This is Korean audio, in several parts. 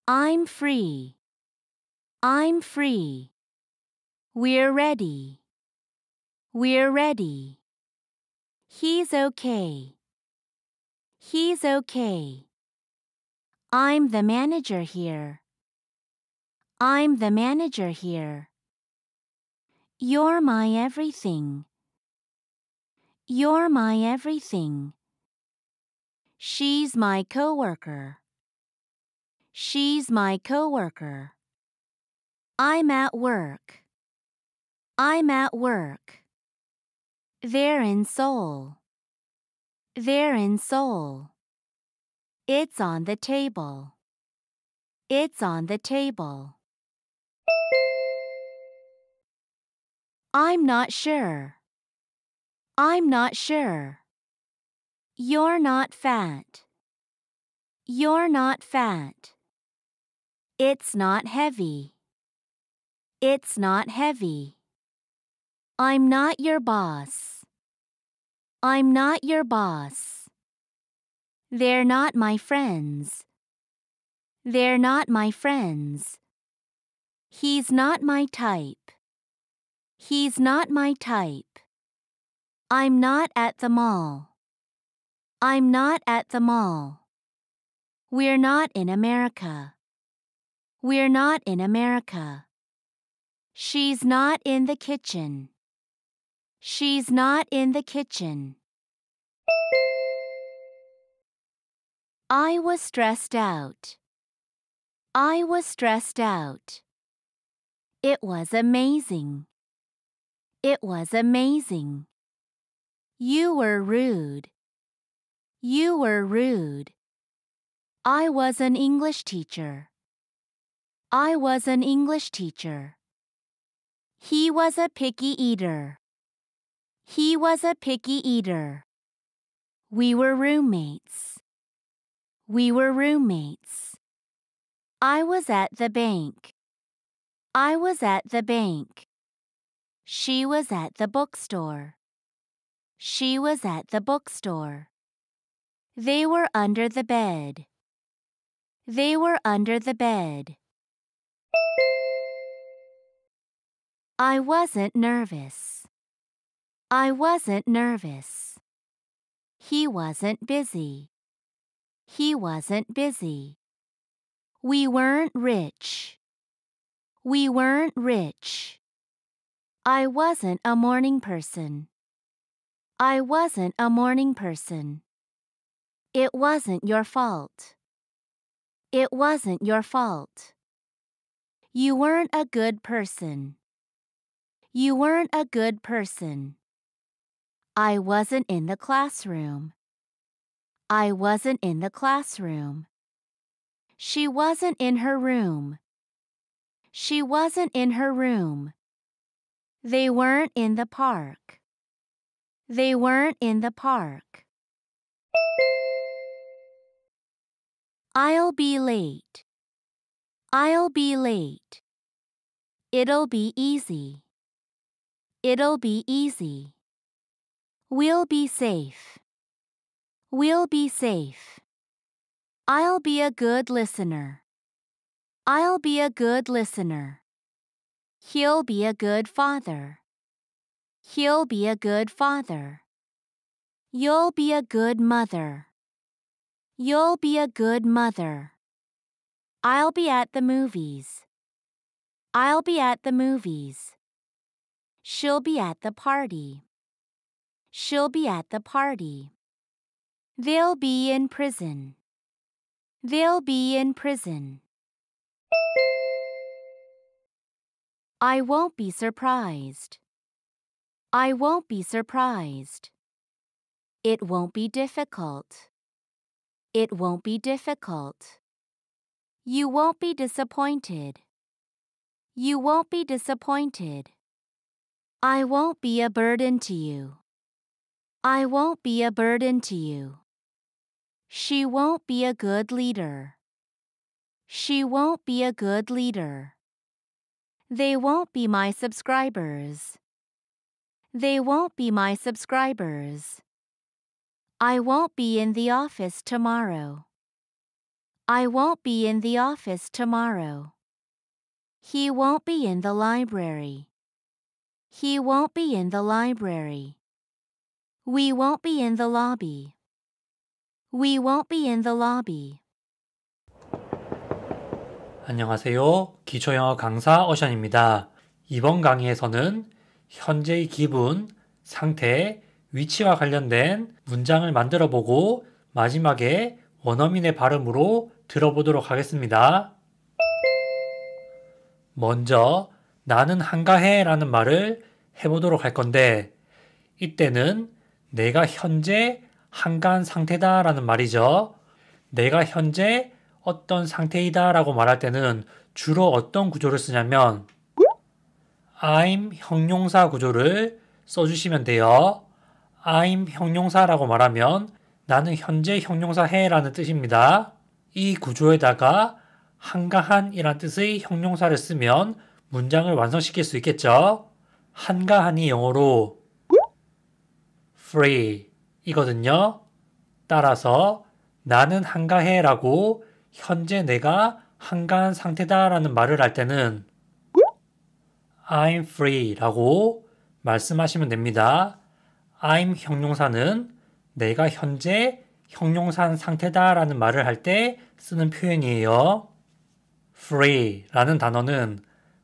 I'm free. I'm free. We're ready. We're ready. He's okay. He's okay. I'm the manager here. I'm the manager here. You're my everything. You're my everything. She's my coworker. She's my coworker. I'm at work. I'm at work. They're in Seoul. They're in Seoul. It's on the table. It's on the table. I'm not sure. I'm not sure. You're not fat. You're not fat. It's not heavy. It's not heavy. I'm not your boss. I'm not your boss. They're not my friends. They're not my friends. He's not my type. He's not my type. I'm not at the mall. I'm not at the mall. We're not in America. We're not in America. She's not in the kitchen. She's not in the kitchen. I was stressed out. I was stressed out. It was amazing. It was amazing. You were rude. You were rude. I was an English teacher. I was an English teacher. He was a picky eater. He was a picky eater. We were roommates. We were roommates. I was at the bank. I was at the bank. She was at the bookstore. She was at the bookstore. They were under the bed. They were under the bed. I wasn't nervous. I wasn't nervous. He wasn't busy. He wasn't busy. We weren't rich. We weren't rich. I wasn't a morning person. I wasn't a morning person. It wasn't your fault. It wasn't your fault. You weren't a good person. You weren't a good person. I wasn't in the classroom. I wasn't in the classroom. She wasn't in her room. She wasn't in her room. They weren't in the park. They weren't in the park. I'll be late. I'll be late. It'll be easy. It'll be easy. We'll be safe. We'll be safe. I'll be a good listener. I'll be a good listener. He'll be a good father. He'll be a good father. You'll be a good mother. You'll be a good mother. I'll be at the movies. I'll be at the movies. She'll be at the party. She'll be at the party. They'll be in prison. They'll be in prison. I won't be surprised. I won't be surprised. It won't be difficult. It won't be difficult. You won't be disappointed. You won't be disappointed. I won't be a burden to you. I won't be a burden to you. She won't be a good leader. She won't be a good leader. They won't be my subscribers. They won't be my subscribers. I won't be in the office tomorrow. I won't be in the office tomorrow. He won't be in the library. He won't be in the library. We won't be in the lobby. We won't be in the lobby. 안녕하세요. 기초영어 강사 어션입니다. 이번 강의에서는 현재의 기분, 상태, 위치와 관련된 문장을 만들어 보고 마지막에 원어민의 발음으로 들어보도록 하겠습니다. 먼저 나는 한가해 라는 말을 해보도록 할 건데 이때는 내가 현재 한가한 상태다 라는 말이죠. 내가 현재 어떤 상태이다 라고 말할 때는 주로 어떤 구조를 쓰냐면 I'm 형용사 구조를 써주시면 돼요. I'm 형용사라고 말하면 나는 현재 형용사 해 라는 뜻입니다. 이 구조에다가 한가한 이란 뜻의 형용사를 쓰면 문장을 완성시킬 수 있겠죠. 한가한이 영어로 free 이거든요. 따라서 나는 한가해 라고 현재 내가 한가한 상태다 라는 말을 할 때는 I'm free 라고 말씀하시면 됩니다. I'm 형용사는 내가 현재 형용사한 상태다 라는 말을 할 때 쓰는 표현이에요. free 라는 단어는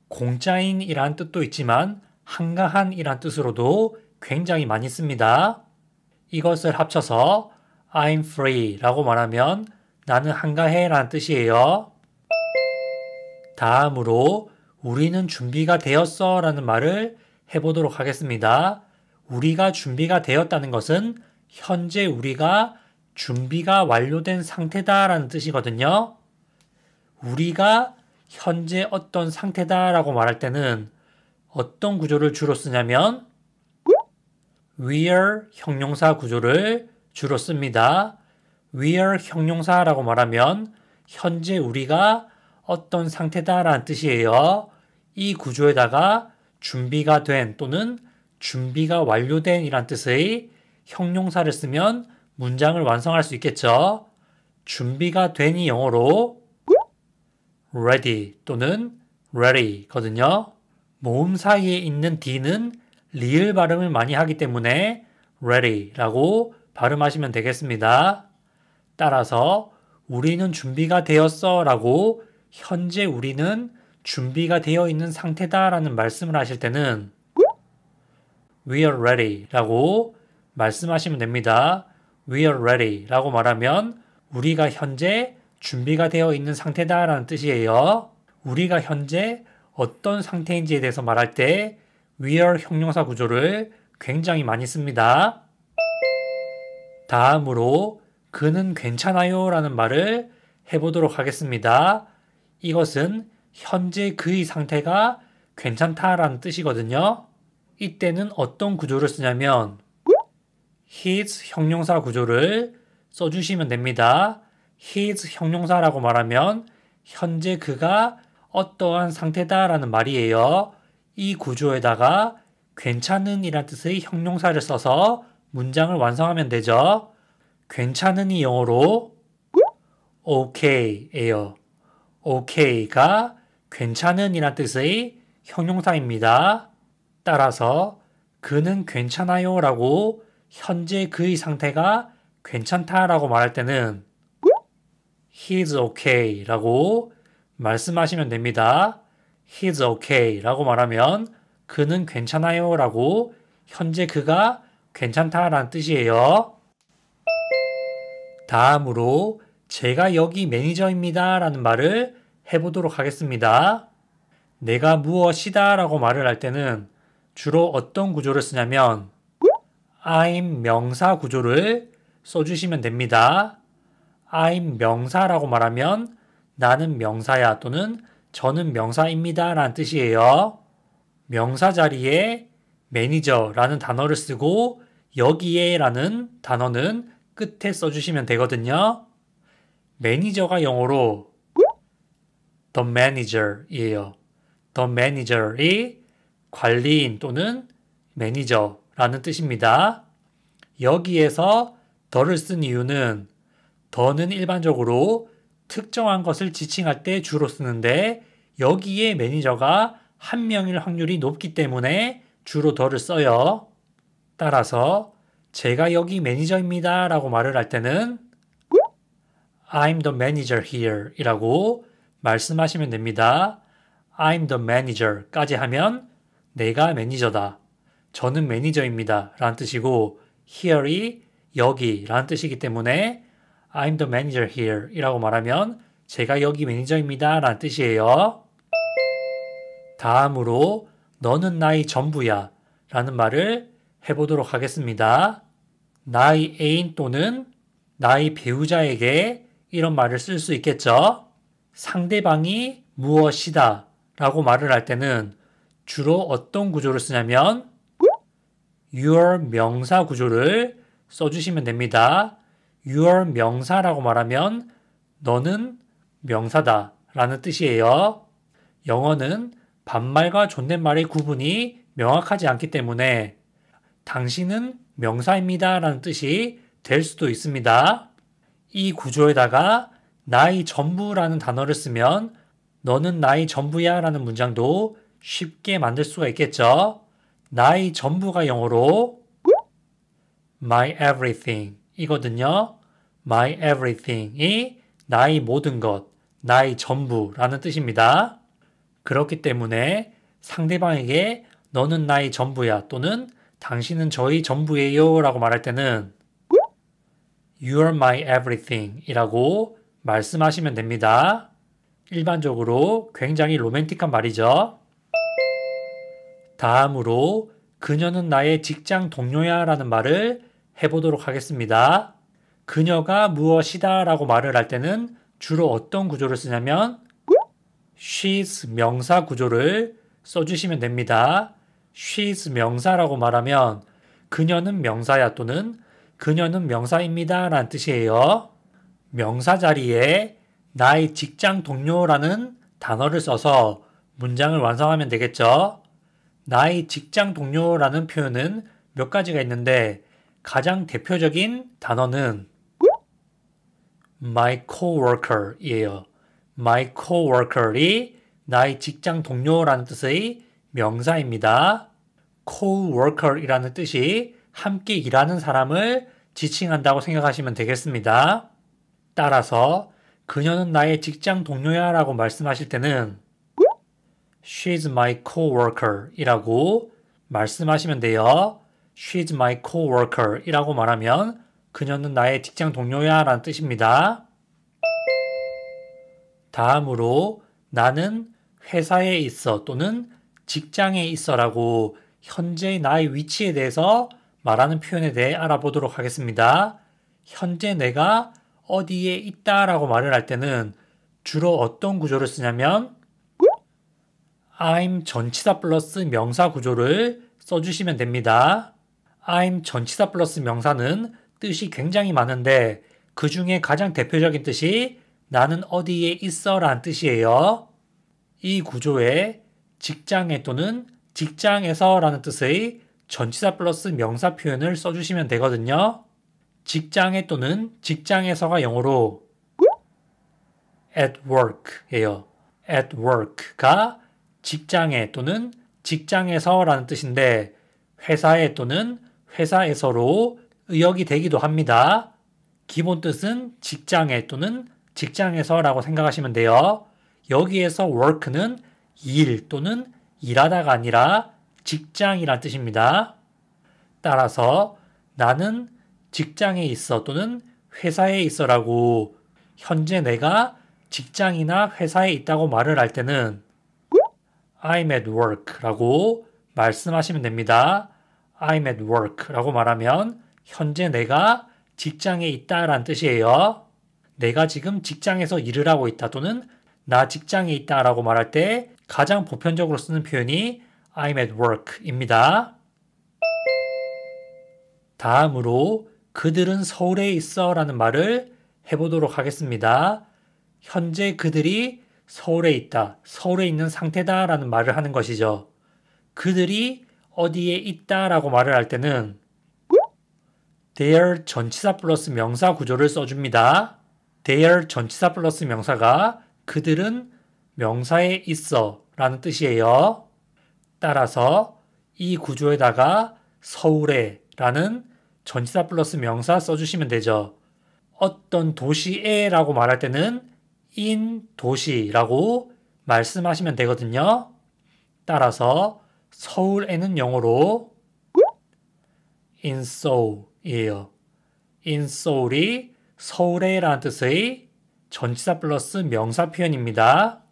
공짜인 이란 뜻도 있지만 한가한 이란 뜻으로도 굉장히 많이 씁니다. 이것을 합쳐서 I'm free 라고 말하면 나는 한가해 라는 뜻이에요. 다음으로 우리는 준비가 되었어 라는 말을 해보도록 하겠습니다. 우리가 준비가 되었다는 것은 현재 우리가 준비가 완료된 상태다 라는 뜻이거든요. 우리가 현재 어떤 상태다 라고 말할 때는 어떤 구조를 주로 쓰냐면 we're 형용사 구조를 주로 씁니다. we're 형용사라고 말하면 현재 우리가 어떤 상태다 라는 뜻이에요. 이 구조에다가 준비가 된 또는 준비가 완료된 이란 뜻의 형용사를 쓰면 문장을 완성할 수 있겠죠. 준비가 된이 영어로 ready 또는 ready 거든요. 모음 사이에 있는 D는 리을 발음을 많이 하기 때문에 ready 라고 발음하시면 되겠습니다. 따라서 우리는 준비가 되었어 라고 현재 우리는 준비가 되어 있는 상태다 라는 말씀을 하실 때는 We are ready 라고 말씀하시면 됩니다. We are ready 라고 말하면 우리가 현재 준비가 되어 있는 상태다 라는 뜻이에요. 우리가 현재 어떤 상태인지에 대해서 말할 때 We are 형용사 구조를 굉장히 많이 씁니다. 다음으로 그는 괜찮아요 라는 말을 해보도록 하겠습니다. 이것은 현재 그의 상태가 괜찮다라는 뜻이거든요. 이때는 어떤 구조를 쓰냐면 his 형용사 구조를 써주시면 됩니다. his 형용사라고 말하면 현재 그가 어떠한 상태다라는 말이에요. 이 구조에다가 괜찮은 이란 뜻의 형용사를 써서 문장을 완성하면 되죠. 괜찮은이 영어로 okay예요. okay가 괜찮은 이란 뜻의 형용사입니다. 따라서 그는 괜찮아요 라고 현재 그의 상태가 괜찮다 라고 말할 때는 He's okay 라고 말씀하시면 됩니다. He's okay 라고 말하면 그는 괜찮아요 라고 현재 그가 괜찮다 라는 뜻이에요. 다음으로 제가 여기 매니저입니다 라는 말을 해보도록 하겠습니다. 내가 무엇이다 라고 말을 할 때는 주로 어떤 구조를 쓰냐면 I'm 명사 구조를 써주시면 됩니다. I'm 명사라고 말하면 나는 명사야 또는 저는 명사입니다 라는 뜻이에요. 명사 자리에 매니저라는 단어를 쓰고 여기에 라는 단어는 끝에 써주시면 되거든요. 매니저가 영어로 the manager이에요. the manager이 관리인 또는 매니저라는 뜻입니다. 여기에서 the를 쓴 이유는 the는 일반적으로 특정한 것을 지칭할 때 주로 쓰는데 여기에 매니저가 한 명일 확률이 높기 때문에 주로 더를 써요. 따라서 제가 여기 매니저입니다 라고 말을 할 때는 I'm the manager here 이라고 말씀하시면 됩니다. I'm the manager 까지 하면 내가 매니저다. 저는 매니저입니다 라는 뜻이고 here이 여기 라는 뜻이기 때문에 I'm the manager here 이라고 말하면 제가 여기 매니저입니다 라는 뜻이에요. 다음으로 너는 나의 전부야 라는 말을 해보도록 하겠습니다. 나의 애인 또는 나의 배우자에게 이런 말을 쓸 수 있겠죠. 상대방이 무엇이다 라고 말을 할 때는 주로 어떤 구조를 쓰냐면 your 명사 구조를 써주시면 됩니다. your 명사라고 말하면 너는 명사다 라는 뜻이에요. 영어는 반말과 존댓말의 구분이 명확하지 않기 때문에 당신은 명사입니다 라는 뜻이 될 수도 있습니다. 이 구조에다가 나의 전부라는 단어를 쓰면 너는 나의 전부야 라는 문장도 쉽게 만들 수가 있겠죠. 나의 전부가 영어로 my everything 이거든요. my everything이 나의 모든 것, 나의 전부라는 뜻입니다. 그렇기 때문에 상대방에게 너는 나의 전부야 또는 당신은 저의 전부예요 라고 말할 때는 You're my everything 이라고 말씀하시면 됩니다. 일반적으로 굉장히 로맨틱한 말이죠. 다음으로 그녀는 나의 직장 동료야 라는 말을 해보도록 하겠습니다. 그녀가 무엇이다 라고 말을 할 때는 주로 어떤 구조를 쓰냐면 she's 명사 구조를 써주시면 됩니다. she's 명사라고 말하면 그녀는 명사야 또는 그녀는 명사입니다 라는 뜻이에요. 명사 자리에 나의 직장 동료라는 단어를 써서 문장을 완성하면 되겠죠. 나의 직장 동료라는 표현은 몇 가지가 있는데 가장 대표적인 단어는 my coworker 이에요. my coworker이 나의 직장 동료라는 뜻의 명사입니다. coworker이라는 뜻이 함께 일하는 사람을 지칭한다고 생각하시면 되겠습니다. 따라서 그녀는 나의 직장 동료야 라고 말씀하실 때는 She's my coworker 이라고 말씀하시면 돼요. She's my coworker 이라고 말하면 그녀는 나의 직장 동료야 라는 뜻입니다. 다음으로 나는 회사에 있어 또는 직장에 있어 라고 현재 나의 위치에 대해서 말하는 표현에 대해 알아보도록 하겠습니다. 현재 내가 어디에 있다 라고 말을 할 때는 주로 어떤 구조를 쓰냐면 I'm 전치사 플러스 명사 구조를 써주시면 됩니다. I'm 전치사 플러스 명사는 뜻이 굉장히 많은데 그 중에 가장 대표적인 뜻이 나는 어디에 있어 라는 뜻이에요. 이 구조에 직장에 또는 직장에서 라는 뜻의 전치사 플러스 명사 표현을 써주시면 되거든요. 직장에 또는 직장에서가 영어로 at work예요. at work가 직장에 또는 직장에서 라는 뜻인데 회사에 또는 회사에서로 의역이 되기도 합니다. 기본 뜻은 직장에 또는 직장에서 라고 생각하시면 돼요. 여기에서 work는 일 또는 일하다가 아니라 직장이란 뜻입니다. 따라서 나는 직장에 있어 또는 회사에 있어 라고 현재 내가 직장이나 회사에 있다고 말을 할 때는 I'm at work 라고 말씀하시면 됩니다. I'm at work 라고 말하면 현재 내가 직장에 있다 라는 뜻이에요. 내가 지금 직장에서 일을 하고 있다 또는 나 직장에 있다 라고 말할 때 가장 보편적으로 쓰는 표현이 I'm at work 입니다. 다음으로 그들은 서울에 있어 라는 말을 해보도록 하겠습니다. 현재 그들이 서울에 있다, 서울에 있는 상태다 라는 말을 하는 것이죠. 그들이 어디에 있다 라고 말을 할 때는 their 전치사 플러스 명사 구조를 써줍니다. Their 전치사 플러스 명사가 그들은 명사에 있어 라는 뜻이에요. 따라서 이 구조에다가 서울에 라는 전치사 플러스 명사 써주시면 되죠. 어떤 도시에 라고 말할 때는 in 도시라고 말씀하시면 되거든요. 따라서 서울에는 영어로 in Seoul이에요. in Seoul이 서울에 라는 뜻의 전치사 플러스 명사 표현입니다.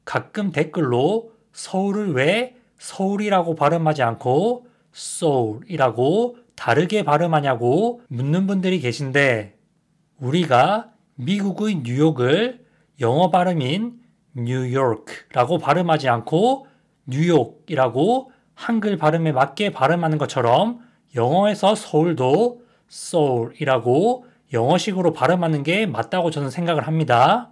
가끔 댓글로 서울을 왜 서울이라고 발음하지 않고 Seoul이라고 다르게 발음하냐고 묻는 분들이 계신데 우리가 미국의 뉴욕을 영어 발음인 뉴요크라고 발음하지 않고 뉴욕이라고 한글 발음에 맞게 발음하는 것처럼 영어에서 서울도 Seoul이라고 영어식으로 발음하는 게 맞다고 저는 생각을 합니다.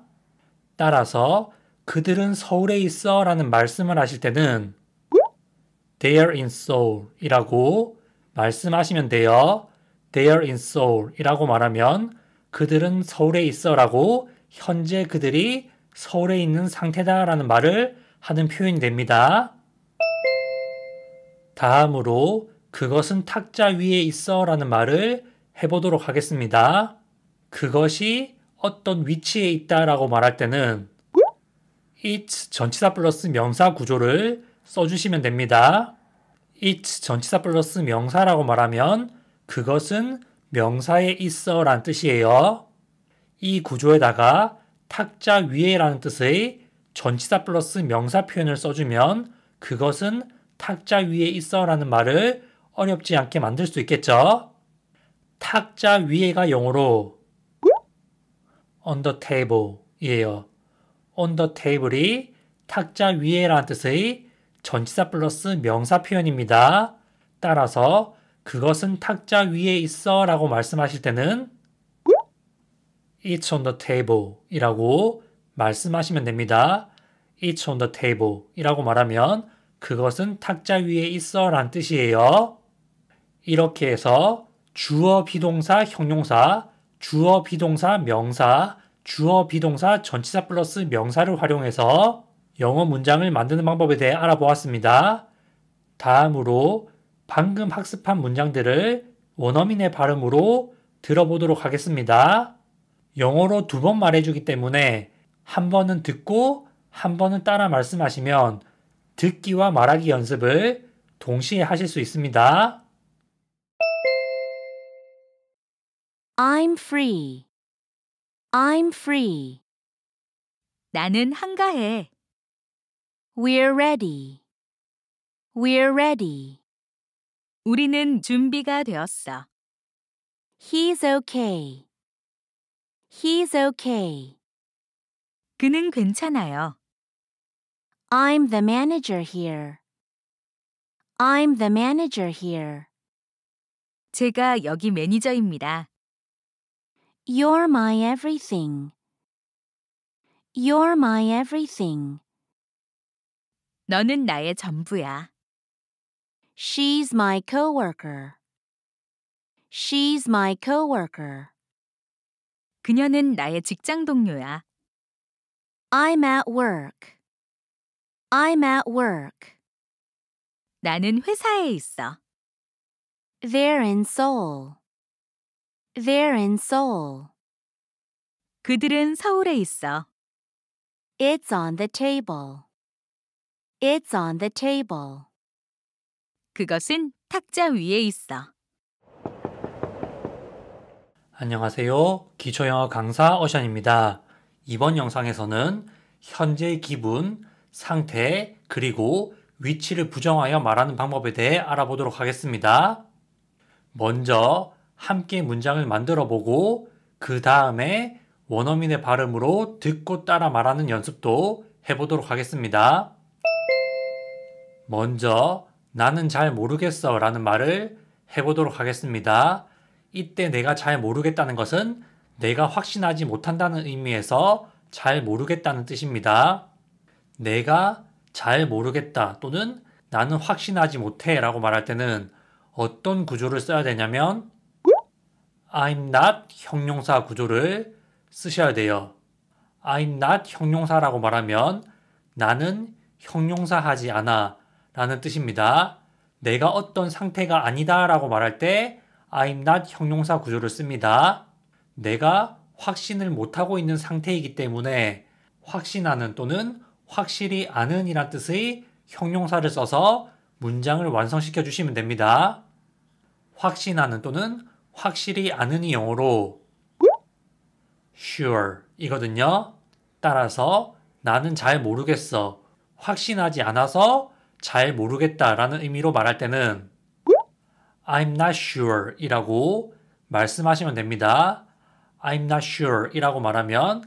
따라서 그들은 서울에 있어 라는 말씀을 하실 때는 They are in Seoul 이라고 말씀하시면 돼요. They are in Seoul 이라고 말하면 그들은 서울에 있어 라고 현재 그들이 서울에 있는 상태다 라는 말을 하는 표현이 됩니다. 다음으로 그것은 탁자 위에 있어 라는 말을 해보도록 하겠습니다. 그것이 어떤 위치에 있다 라고 말할 때는 it 전치사 플러스 명사 구조를 써주시면 됩니다. it 전치사 플러스 명사라고 말하면 그것은 명사에 있어 라는 뜻이에요. 이 구조에다가 탁자 위에 라는 뜻의 전치사 플러스 명사 표현을 써주면 그것은 탁자 위에 있어 라는 말을 어렵지 않게 만들 수 있겠죠. 탁자 위에가 영어로 on the table 이에요. on the table이 탁자 위에 라는 뜻의 전치사 플러스 명사 표현입니다. 따라서 그것은 탁자 위에 있어 라고 말씀하실 때는 It's on the table 이라고 말씀하시면 됩니다. It's on the table 이라고 말하면 그것은 탁자 위에 있어 라는 뜻이에요. 이렇게 해서 주어 비동사 형용사, 주어 비동사 명사, 주어 비동사 전치사 플러스 명사를 활용해서 영어 문장을 만드는 방법에 대해 알아보았습니다. 다음으로 방금 학습한 문장들을 원어민의 발음으로 들어보도록 하겠습니다. 영어로 2번 말해주기 때문에 한 번은 듣고 한 번은 따라 말씀하시면 듣기와 말하기 연습을 동시에 하실 수 있습니다. I'm free. I'm free. 나는 한가해. We're ready. We're ready. 우리는 준비가 되었어. He's okay. He's okay. 그는 괜찮아요. I'm the manager here. I'm the manager here. 제가 여기 매니저입니다. You're my everything. You're my everything. 너는 나의 전부야. She's my coworker. She's my coworker. 그녀는 나의 직장 동료야. I'm at work. I'm at work. 나는 회사에 있어. They're in Seoul. They're in Seoul. 그들은 서울에 있어. It's on the table. It's on the table. 그것은 탁자 위에 있어. 안녕하세요. 기초영어 강사 어션입니다. 이번 영상에서는 현재의 기분, 상태, 그리고 위치를 부정하여 말하는 방법에 대해 알아보도록 하겠습니다. 먼저 함께 문장을 만들어 보고 그 다음에 원어민의 발음으로 듣고 따라 말하는 연습도 해보도록 하겠습니다. 먼저 나는 잘 모르겠어 라는 말을 해보도록 하겠습니다. 이때 내가 잘 모르겠다는 것은 내가 확신하지 못한다는 의미에서 잘 모르겠다는 뜻입니다. 내가 잘 모르겠다 또는 나는 확신하지 못해 라고 말할 때는 어떤 구조를 써야 되냐면 I'm not 형용사 구조를 쓰셔야 돼요. I'm not 형용사라고 말하면 나는 형용사하지 않아 라는 뜻입니다. 내가 어떤 상태가 아니다 라고 말할 때 I'm not 형용사 구조를 씁니다. 내가 확신을 못하고 있는 상태이기 때문에 확신하는 또는 확실히 아는 이란 뜻의 형용사를 써서 문장을 완성시켜 주시면 됩니다. 확신하는 또는 확실히 아는이 영어로 sure 이거든요. 따라서 나는 잘 모르겠어. 확신하지 않아서 잘 모르겠다 라는 의미로 말할 때는 I'm not sure 이라고 말씀하시면 됩니다. I'm not sure 이라고 말하면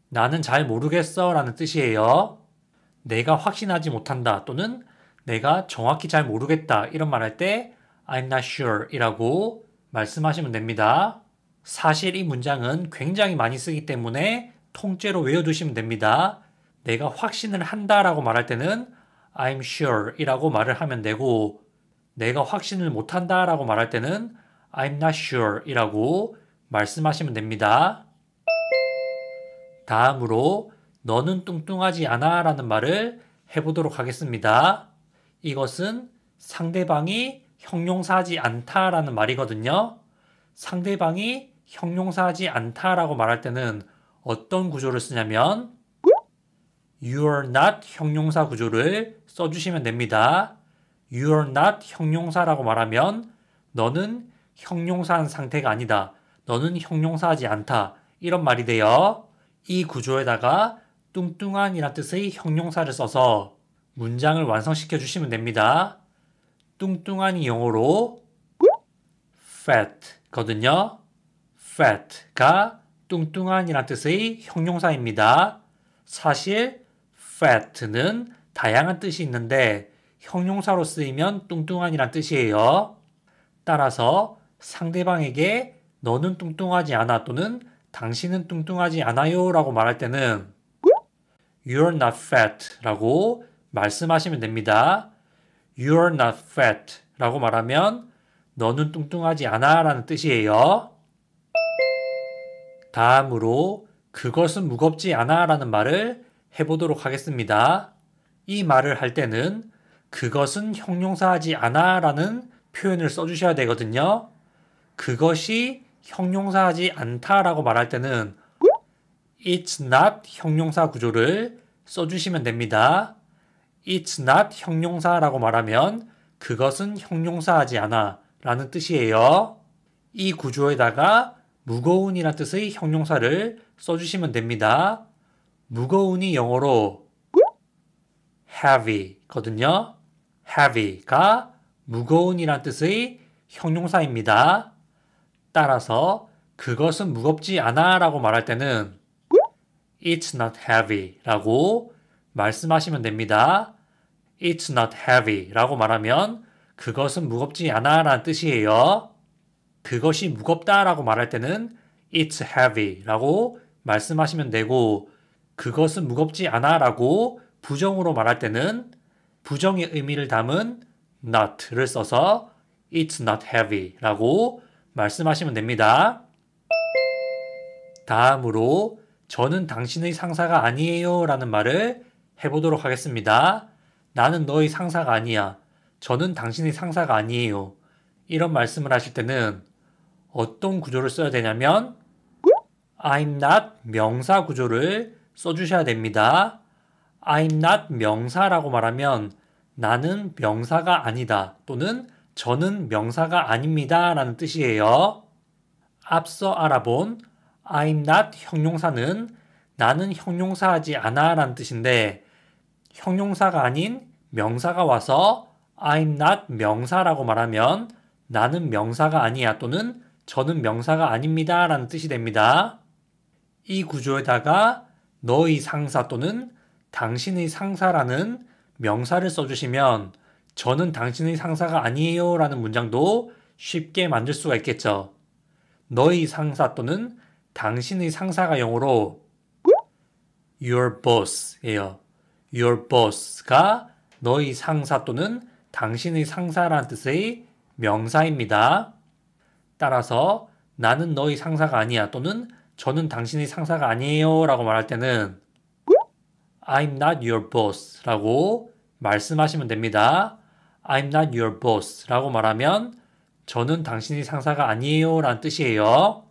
나는 잘 모르겠어 라는 뜻이에요. 내가 확신하지 못한다 또는 내가 정확히 잘 모르겠다 이런 말할 때 I'm not sure 이라고 말씀하시면 됩니다. 사실 이 문장은 굉장히 많이 쓰기 때문에 통째로 외워두시면 됩니다. 내가 확신을 한다 라고 말할 때는 I'm sure 이라고 말을 하면 되고 내가 확신을 못한다 라고 말할 때는 I'm not sure 이라고 말씀하시면 됩니다. 다음으로 너는 뚱뚱하지 않아 라는 말을 해보도록 하겠습니다. 이것은 상대방이 형용사하지 않다 라는 말이거든요. 상대방이 형용사하지 않다 라고 말할 때는 어떤 구조를 쓰냐면 You're not 형용사 구조를 써주시면 됩니다. You're not 형용사라고 말하면 너는 형용사한 상태가 아니다. 너는 형용사하지 않다. 이런 말이 돼요. 이 구조에다가 뚱뚱한이란 뜻의 형용사를 써서 문장을 완성시켜 주시면 됩니다. 뚱뚱한이 영어로 fat거든요. fat가 뚱뚱한이란 뜻의 형용사입니다. 사실 fat는 다양한 뜻이 있는데 형용사로 쓰이면 뚱뚱한이란 뜻이에요. 따라서 상대방에게 너는 뚱뚱하지 않아 또는 당신은 뚱뚱하지 않아요 라고 말할 때는 You're not fat 라고 말씀하시면 됩니다. You're not fat 라고 말하면 너는 뚱뚱하지 않아 라는 뜻이에요. 다음으로 그것은 무겁지 않아 라는 말을 해보도록 하겠습니다. 이 말을 할 때는 그것은 형용사하지 않아 라는 표현을 써주셔야 되거든요. 그것이 형용사하지 않다 라고 말할 때는 It's not 형용사 구조를 써주시면 됩니다. It's not 형용사라고 말하면 그것은 형용사하지 않아 라는 뜻이에요. 이 구조에다가 무거운이란 뜻의 형용사를 써주시면 됩니다. 무거운이 영어로 heavy거든요. heavy가 무거운이란 뜻의 형용사입니다. 따라서 그것은 무겁지 않아 라고 말할 때는 It's not heavy 라고 말씀하시면 됩니다. It's not heavy 라고 말하면 그것은 무겁지 않아 라는 뜻이에요. 그것이 무겁다 라고 말할 때는 It's heavy 라고 말씀하시면 되고 그것은 무겁지 않아 라고 부정으로 말할 때는 부정의 의미를 담은 not를 써서 It's not heavy 라고 말씀하시면 됩니다. 다음으로 저는 당신의 상사가 아니에요 라는 말을 해보도록 하겠습니다. 나는 너의 상사가 아니야. 저는 당신의 상사가 아니에요. 이런 말씀을 하실 때는 어떤 구조를 써야 되냐면 I'm not 명사 구조를 써주셔야 됩니다. I'm not 명사라고 말하면 나는 명사가 아니다 또는 저는 명사가 아닙니다 라는 뜻이에요. 앞서 알아본 I'm not 형용사는 나는 형용사하지 않아 라는 뜻인데 형용사가 아닌 명사가 와서 I'm not 명사라고 말하면 나는 명사가 아니야 또는 저는 명사가 아닙니다 라는 뜻이 됩니다. 이 구조에다가 너의 상사 또는 당신의 상사라는 명사를 써주시면 저는 당신의 상사가 아니에요 라는 문장도 쉽게 만들 수가 있겠죠. 너의 상사 또는 당신의 상사가 영어로 your boss예요. your boss가 너의 상사 또는 당신의 상사라는 뜻의 명사입니다. 따라서 나는 너의 상사가 아니야 또는 저는 당신의 상사가 아니에요 라고 말할 때는 I'm not your boss 라고 말씀하시면 됩니다. I'm not your boss 라고 말하면 저는 당신의 상사가 아니에요 라는 뜻이에요.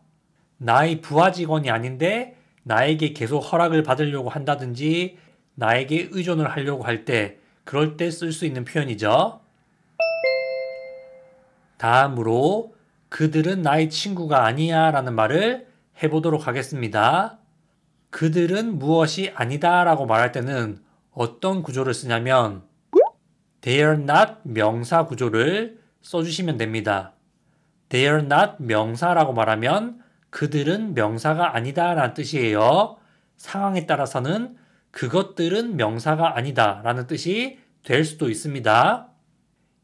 나의 부하 직원이 아닌데 나에게 계속 허락을 받으려고 한다든지 나에게 의존을 하려고 할 때 그럴 때 쓸 수 있는 표현이죠. 다음으로 그들은 나의 친구가 아니야 라는 말을 해보도록 하겠습니다. 그들은 무엇이 아니다 라고 말할 때는 어떤 구조를 쓰냐면 They are not 명사 구조를 써주시면 됩니다. They are not 명사라고 말하면 그들은 명사가 아니다 라는 뜻이에요. 상황에 따라서는 그것들은 명사가 아니다 라는 뜻이 될 수도 있습니다.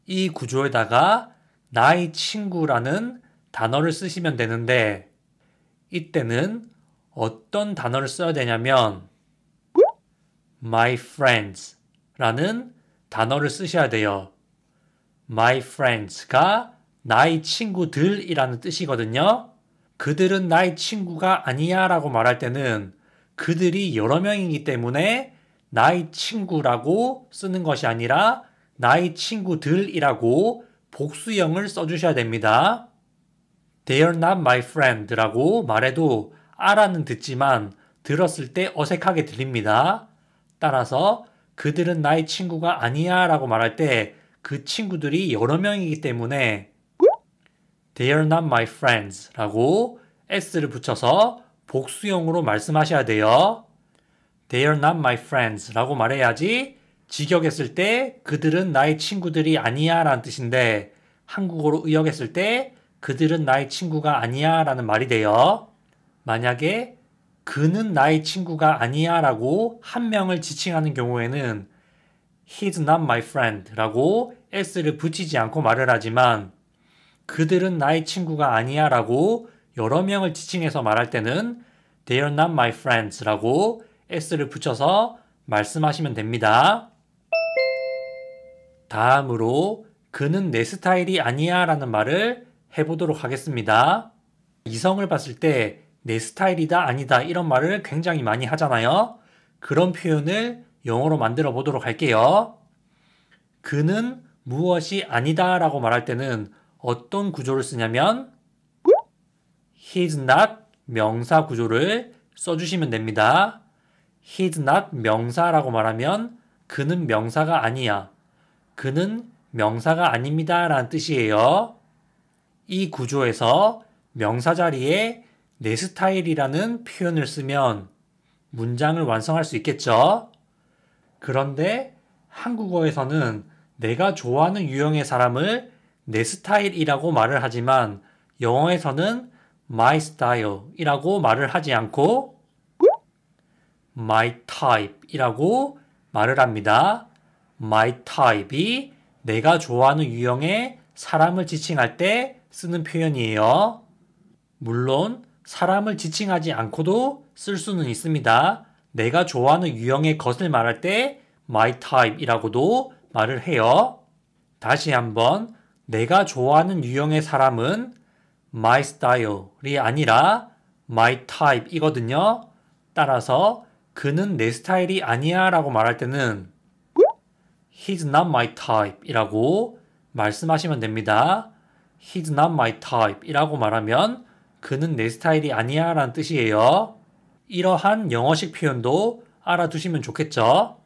이 구조에다가 나의 친구라는 단어를 쓰시면 되는데 이때는 어떤 단어를 써야 되냐면 my friends 라는 단어를 쓰셔야 돼요. my friends가 나의 친구들이라는 뜻이거든요. 그들은 나의 친구가 아니야 라고 말할 때는 그들이 여러 명이기 때문에 나의 친구라고 쓰는 것이 아니라 나의 친구들이라고 복수형을 써주셔야 됩니다. They are not my friend 라고 말해도 알아는 듣지만 들었을 때 어색하게 들립니다. 따라서 그들은 나의 친구가 아니야 라고 말할 때 그 친구들이 여러 명이기 때문에 They are not my friends 라고 s를 붙여서 복수형으로 말씀하셔야 돼요. They are not my friends 라고 말해야지 직역했을 때 그들은 나의 친구들이 아니야 라는 뜻인데 한국어로 의역했을 때 그들은 나의 친구가 아니야 라는 말이 돼요. 만약에 그는 나의 친구가 아니야 라고 한 명을 지칭하는 경우에는 He's not my friend 라고 s를 붙이지 않고 말을 하지만 그들은 나의 친구가 아니야 라고 여러 명을 지칭해서 말할 때는 They are not my friends 라고 s를 붙여서 말씀하시면 됩니다. 다음으로 그는 내 스타일이 아니야 라는 말을 해보도록 하겠습니다. 이성을 봤을 때 내 스타일이다 아니다 이런 말을 굉장히 많이 하잖아요. 그런 표현을 영어로 만들어 보도록 할게요. 그는 무엇이 아니다 라고 말할 때는 어떤 구조를 쓰냐면 He's not 명사 구조를 써주시면 됩니다. He's not 명사라고 말하면 그는 명사가 아니야. 그는 명사가 아닙니다 라는 뜻이에요. 이 구조에서 명사 자리에 내 스타일이라는 표현을 쓰면 문장을 완성할 수 있겠죠. 그런데 한국어에서는 내가 좋아하는 유형의 사람을 내 스타일이라고 말을 하지만 영어에서는 my style이라고 말을 하지 않고 my type이라고 말을 합니다. my type이 내가 좋아하는 유형의 사람을 지칭할 때 쓰는 표현이에요. 물론 사람을 지칭하지 않고도 쓸 수는 있습니다. 내가 좋아하는 유형의 것을 말할 때 my type이라고도 말을 해요. 다시 한번 내가 좋아하는 유형의 사람은 my style이 아니라 my type이거든요. 따라서 그는 내 스타일이 아니야 라고 말할 때는 He's not my type 이라고 말씀하시면 됩니다. He's not my type 이라고 말하면 그는 내 스타일이 아니야 라는 뜻이에요. 이러한 영어식 표현도 알아두시면 좋겠죠.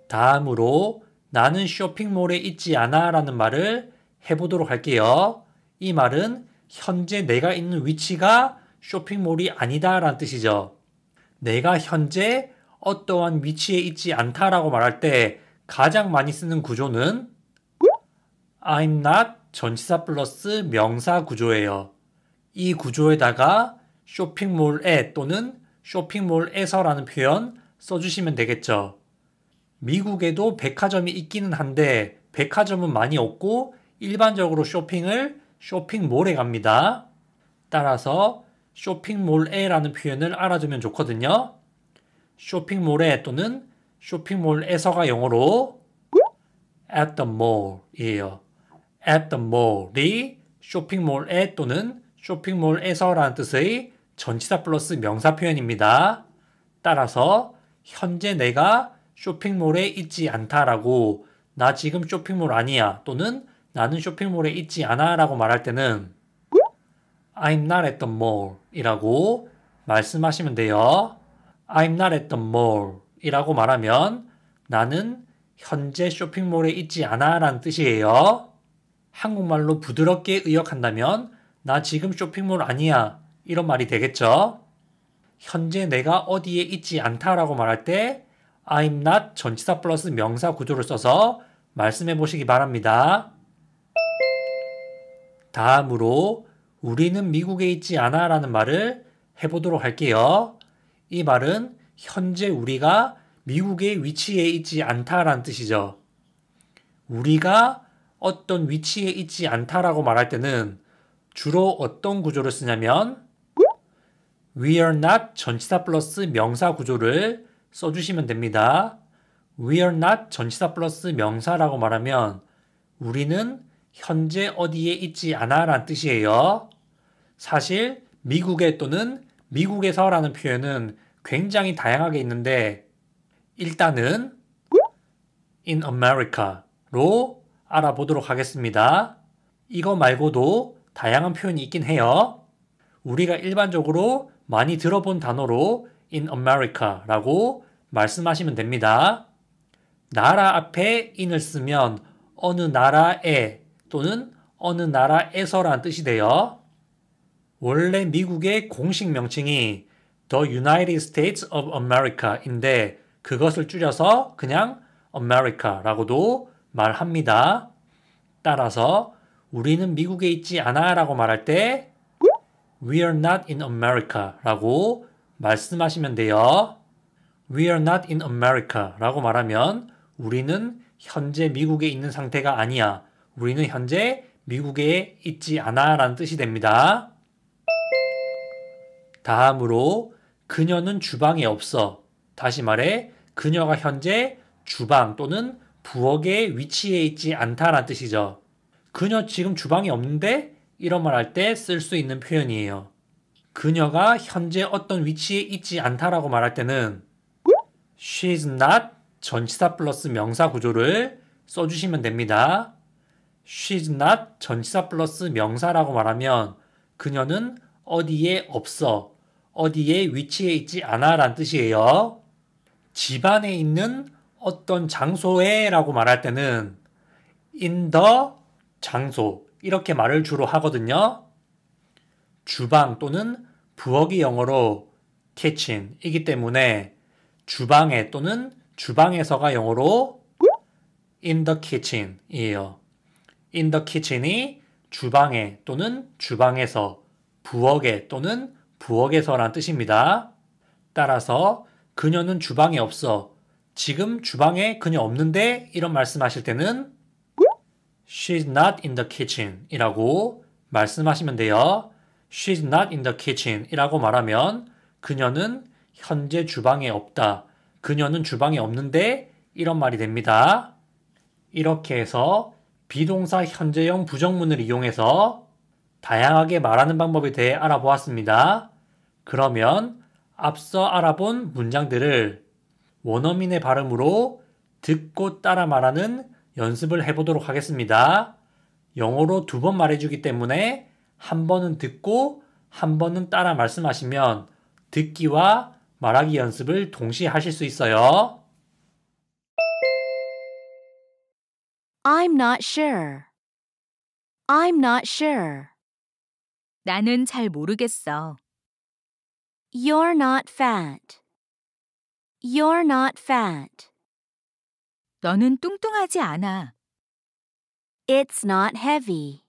다음으로 나는 쇼핑몰에 있지 않아 라는 말을 해보도록 할게요. 이 말은 현재 내가 있는 위치가 쇼핑몰이 아니다 라는 뜻이죠. 내가 현재 어떠한 위치에 있지 않다라고 말할 때 가장 많이 쓰는 구조는 I'm not 전치사 플러스 명사 구조예요. 이 구조에다가 쇼핑몰에 또는 쇼핑몰에서라는 표현 써주시면 되겠죠. 미국에도 백화점이 있기는 한데 백화점은 많이 없고 일반적으로 쇼핑을 쇼핑몰에 갑니다. 따라서 쇼핑몰에라는 표현을 알아두면 좋거든요. 쇼핑몰에 또는 쇼핑몰에서가 영어로 at the mall이에요. at the mall이 쇼핑몰에 또는 쇼핑몰에서라는 뜻의 전치사 플러스 명사 표현입니다. 따라서 현재 내가 쇼핑몰에 있지 않다라고 나 지금 쇼핑몰 아니야 또는 나는 쇼핑몰에 있지 않아 라고 말할 때는 I'm not at the mall 이라고 말씀하시면 돼요. I'm not at the mall 이라고 말하면 나는 현재 쇼핑몰에 있지 않아 라는 뜻이에요. 한국말로 부드럽게 의역한다면 나 지금 쇼핑몰 아니야 이런 말이 되겠죠. 현재 내가 어디에 있지 않다라고 말할 때 I'm not 전치사 플러스 명사 구조를 써서 말씀해 보시기 바랍니다. 다음으로 우리는 미국에 있지 않아 라는 말을 해보도록 할게요. 이 말은 현재 우리가 미국의 위치에 있지 않다라는 뜻이죠. 우리가 어떤 위치에 있지 않다라고 말할 때는 주로 어떤 구조를 쓰냐면 We are not 전치사 플러스 명사 구조를 써주시면 됩니다. We are not 전치사 플러스 명사라고 말하면 우리는 현재 어디에 있지 않아 라는 뜻이에요. 사실 미국에 또는 미국에서라는 표현은 굉장히 다양하게 있는데 일단은 in America로 알아보도록 하겠습니다. 이거 말고도 다양한 표현이 있긴 해요. 우리가 일반적으로 많이 들어본 단어로 in America라고 말씀하시면 됩니다. 나라 앞에 in을 쓰면 어느 나라에 또는 어느 나라에서라는 뜻이 돼요. 원래 미국의 공식 명칭이 The United States of America인데 그것을 줄여서 그냥 America라고도 말합니다. 따라서 우리는 미국에 있지 않아 라고 말할 때 We are not in America 라고 말씀하시면 돼요. We are not in America 라고 말하면 우리는 현재 미국에 있는 상태가 아니야. 우리는 현재 미국에 있지 않아 라는 뜻이 됩니다. 다음으로 그녀는 주방에 없어. 다시 말해 그녀가 현재 주방 또는 부엌의 위치에 있지 않다라는 뜻이죠. 그녀 지금 주방에 없는데 이런 말 할 때 쓸 수 있는 표현이에요. 그녀가 현재 어떤 위치에 있지 않다라고 말할 때는 She's not 전치사 플러스 명사 구조를 써주시면 됩니다. She's not 전치사 플러스 명사라고 말하면 그녀는 어디에 없어, 어디에 위치해 있지 않아 라는 뜻이에요. 집안에 있는 어떤 장소에 라고 말할 때는 in the 장소 이렇게 말을 주로 하거든요. 주방 또는 부엌이 영어로 kitchen이기 때문에 주방에 또는 주방에서가 영어로 in the kitchen이에요. in the kitchen이 주방에 또는 주방에서, 부엌에 또는 부엌에서란 뜻입니다. 따라서 그녀는 주방에 없어. 지금 주방에 그녀 없는데 이런 말씀하실 때는 She's not in the kitchen 이라고 말씀하시면 돼요. She's not in the kitchen 이라고 말하면 그녀는 현재 주방에 없다. 그녀는 주방에 없는데 이런 말이 됩니다. 이렇게 해서 비동사 현재형 부정문을 이용해서 다양하게 말하는 방법에 대해 알아보았습니다. 그러면 앞서 알아본 문장들을 원어민의 발음으로 듣고 따라 말하는 연습을 해보도록 하겠습니다. 영어로 2번 말해주기 때문에 한 번은 듣고 한 번은 따라 말씀하시면 듣기와 말하기 연습을 동시에 하실 수 있어요. I'm not sure. I'm not sure. 나는 잘 모르겠어. You're not fat. You're not fat. 너는 뚱뚱하지 않아. It's not heavy.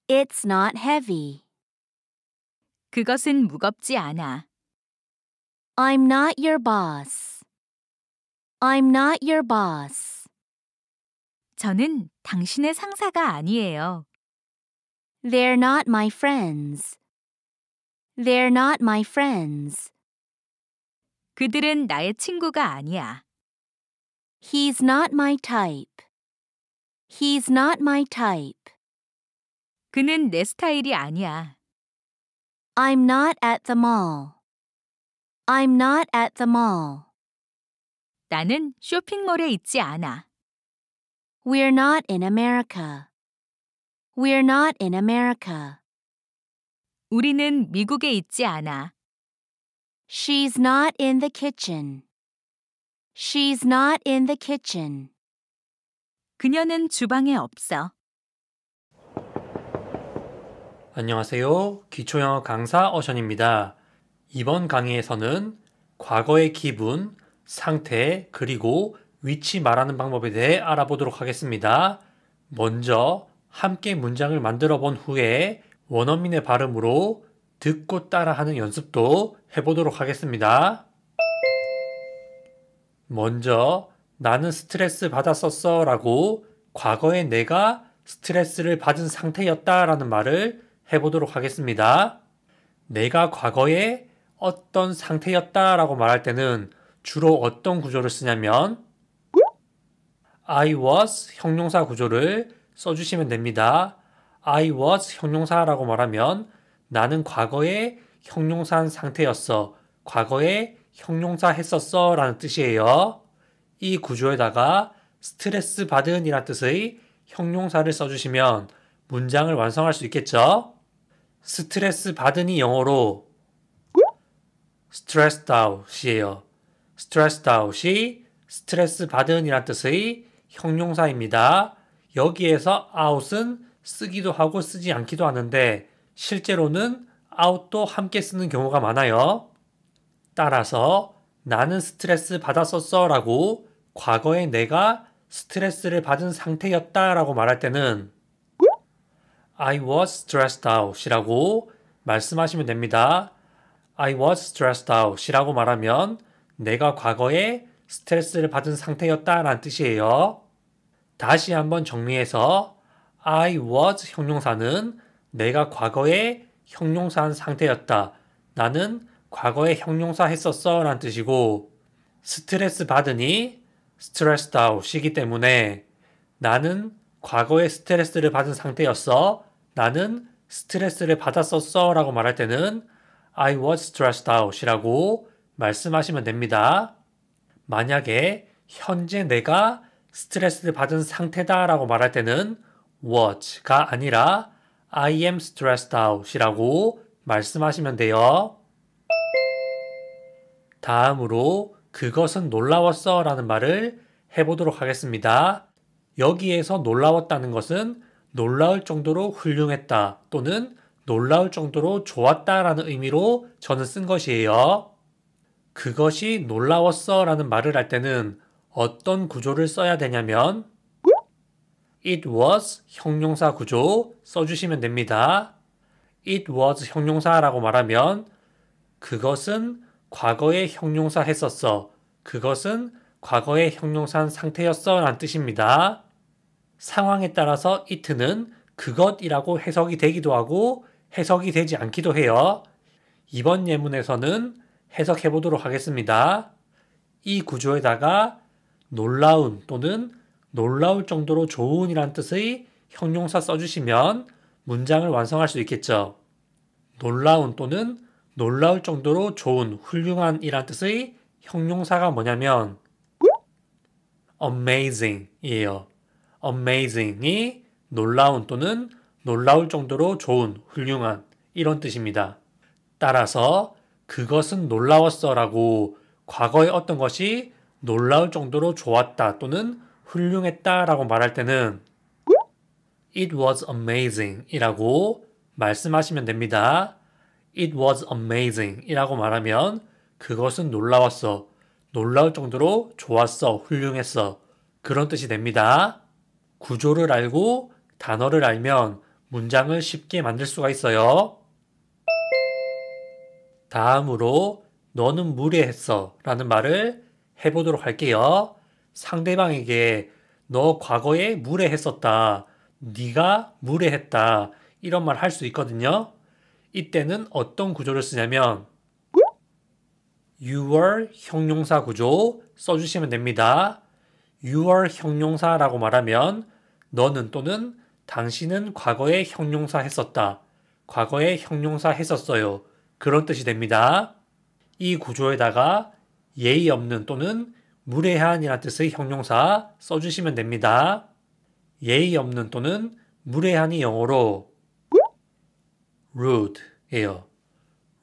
It's not heavy. 그것은 무겁지 않아. I'm not your boss. I'm not your boss. 저는 당신의 상사가 아니에요. They're not my friends. They're not my friends. 그들은 나의 친구가 아니야. He's not my type. He's not my type. 그는 내 스타일이 아니야. I'm not at the mall. I'm not at the mall. 나는 쇼핑몰에 있지 않아. We're not in America. We're not in America. 우리는 미국에 있지 않아. She's not in the kitchen. She's not in the kitchen. 그녀는 주방에 없어. 안녕하세요. 기초영어 강사 어션입니다. 이번 강의에서는 과거의 기분, 상태, 그리고 위치 말하는 방법에 대해 알아보도록 하겠습니다. 먼저 함께 문장을 만들어 본 후에 원어민의 발음으로 듣고 따라하는 연습도 해보도록 하겠습니다. 먼저 나는 스트레스 받았었어 라고 과거에 내가 스트레스를 받은 상태였다 라는 말을 해보도록 하겠습니다. 내가 과거에 어떤 상태였다 라고 말할 때는 주로 어떤 구조를 쓰냐면 I was 형용사 구조를 써주시면 됩니다. I was 형용사라고 말하면 나는 과거에 형용사한 상태였어. 과거에 형용사 했었어 라는 뜻이에요. 이 구조에다가 스트레스 받은 이란 뜻의 형용사를 써주시면 문장을 완성할 수 있겠죠? 스트레스 받은이 영어로 stressed out이에요. stressed out이 스트레스 받은 이란 뜻의 형용사입니다. 여기에서 out은 쓰기도 하고 쓰지 않기도 하는데 실제로는 out도 함께 쓰는 경우가 많아요. 따라서 나는 스트레스 받았었어 라고 과거에 내가 스트레스를 받은 상태였다 라고 말할 때는 I was stressed out 이라고 말씀하시면 됩니다. I was stressed out 이라고 말하면 내가 과거에 스트레스를 받은 상태였다 라는 뜻이에요. 다시 한번 정리해서 I was 형용사는 내가 과거에 형용사한 상태였다. 나는 과거에 형용사 했었어 라는 뜻이고 스트레스 받으니 stressed out이기 때문에 나는 과거에 스트레스를 받은 상태였어. 나는 스트레스를 받았었어 라고 말할 때는 I was stressed out 이라고 말씀하시면 됩니다. 만약에 현재 내가 스트레스를 받은 상태다 라고 말할 때는 was가 아니라 I am stressed out 이라고 말씀하시면 돼요. 다음으로 그것은 놀라웠어 라는 말을 해보도록 하겠습니다. 여기에서 놀라웠다는 것은 놀라울 정도로 훌륭했다 또는 놀라울 정도로 좋았다 라는 의미로 저는 쓴 것이에요. 그것이 놀라웠어 라는 말을 할 때는 어떤 구조를 써야 되냐면 It was 형용사 구조 써주시면 됩니다. It was 형용사라고 말하면 그것은 과거에 형용사 했었어. 그것은 과거에 형용사한 상태였어 라는 뜻입니다. 상황에 따라서 it는 그것이라고 해석이 되기도 하고 해석이 되지 않기도 해요. 이번 예문에서는 해석해 보도록 하겠습니다. 이 구조에다가 놀라운 또는 놀라울 정도로 좋은이란 뜻의 형용사 써주시면 문장을 완성할 수 있겠죠. 놀라운 또는 놀라울 정도로 좋은, 훌륭한 이란 뜻의 형용사가 뭐냐면 amazing 이에요. amazing이 놀라운 또는 놀라울 정도로 좋은, 훌륭한 이런 뜻입니다. 따라서 그것은 놀라웠어 라고 과거에 어떤 것이 놀라울 정도로 좋았다 또는 훌륭했다 라고 말할 때는 It was amazing 이라고 말씀하시면 됩니다. It was amazing 이라고 말하면 그것은 놀라웠어. 놀라울 정도로 좋았어. 훌륭했어. 그런 뜻이 됩니다. 구조를 알고 단어를 알면 문장을 쉽게 만들 수가 있어요. 다음으로 너는 무례했어 라는 말을 해보도록 할게요. 상대방에게 너 과거에 무례했었다. 네가 무례했다. 이런 말 할 수 있거든요. 이때는 어떤 구조를 쓰냐면 you were 형용사 구조 써주시면 됩니다. you were 형용사라고 말하면 너는 또는 당신은 과거에 형용사 했었다. 과거에 형용사 했었어요. 그런 뜻이 됩니다. 이 구조에다가 예의 없는 또는 무례한이라는 뜻의 형용사 써주시면 됩니다. 예의 없는 또는 무례한이 영어로 rude예요.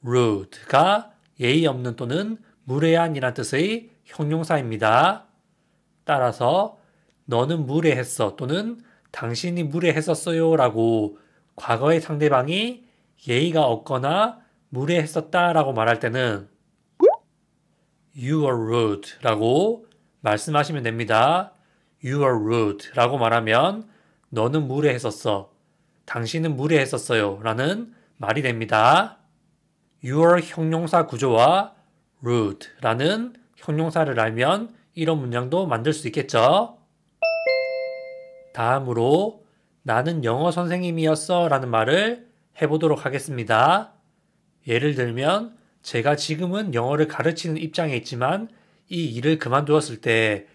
rude가 예의 없는 또는 무례한이라는 뜻의 형용사입니다. 따라서 너는 무례했어 또는 당신이 무례했었어요 라고 과거의 상대방이 예의가 없거나 무례했었다 라고 말할 때는 You are rude 라고 말씀하시면 됩니다. You are rude 라고 말하면 너는 무례했었어. 당신은 무례했었어요 라는 말이 됩니다. Your 형용사 구조와 rude 라는 형용사를 알면 이런 문장도 만들 수 있겠죠. 다음으로 나는 영어 선생님이었어 라는 말을 해보도록 하겠습니다. 예를 들면 제가 지금은 영어를 가르치는 입장에 있지만 이 일을 그만두었을 때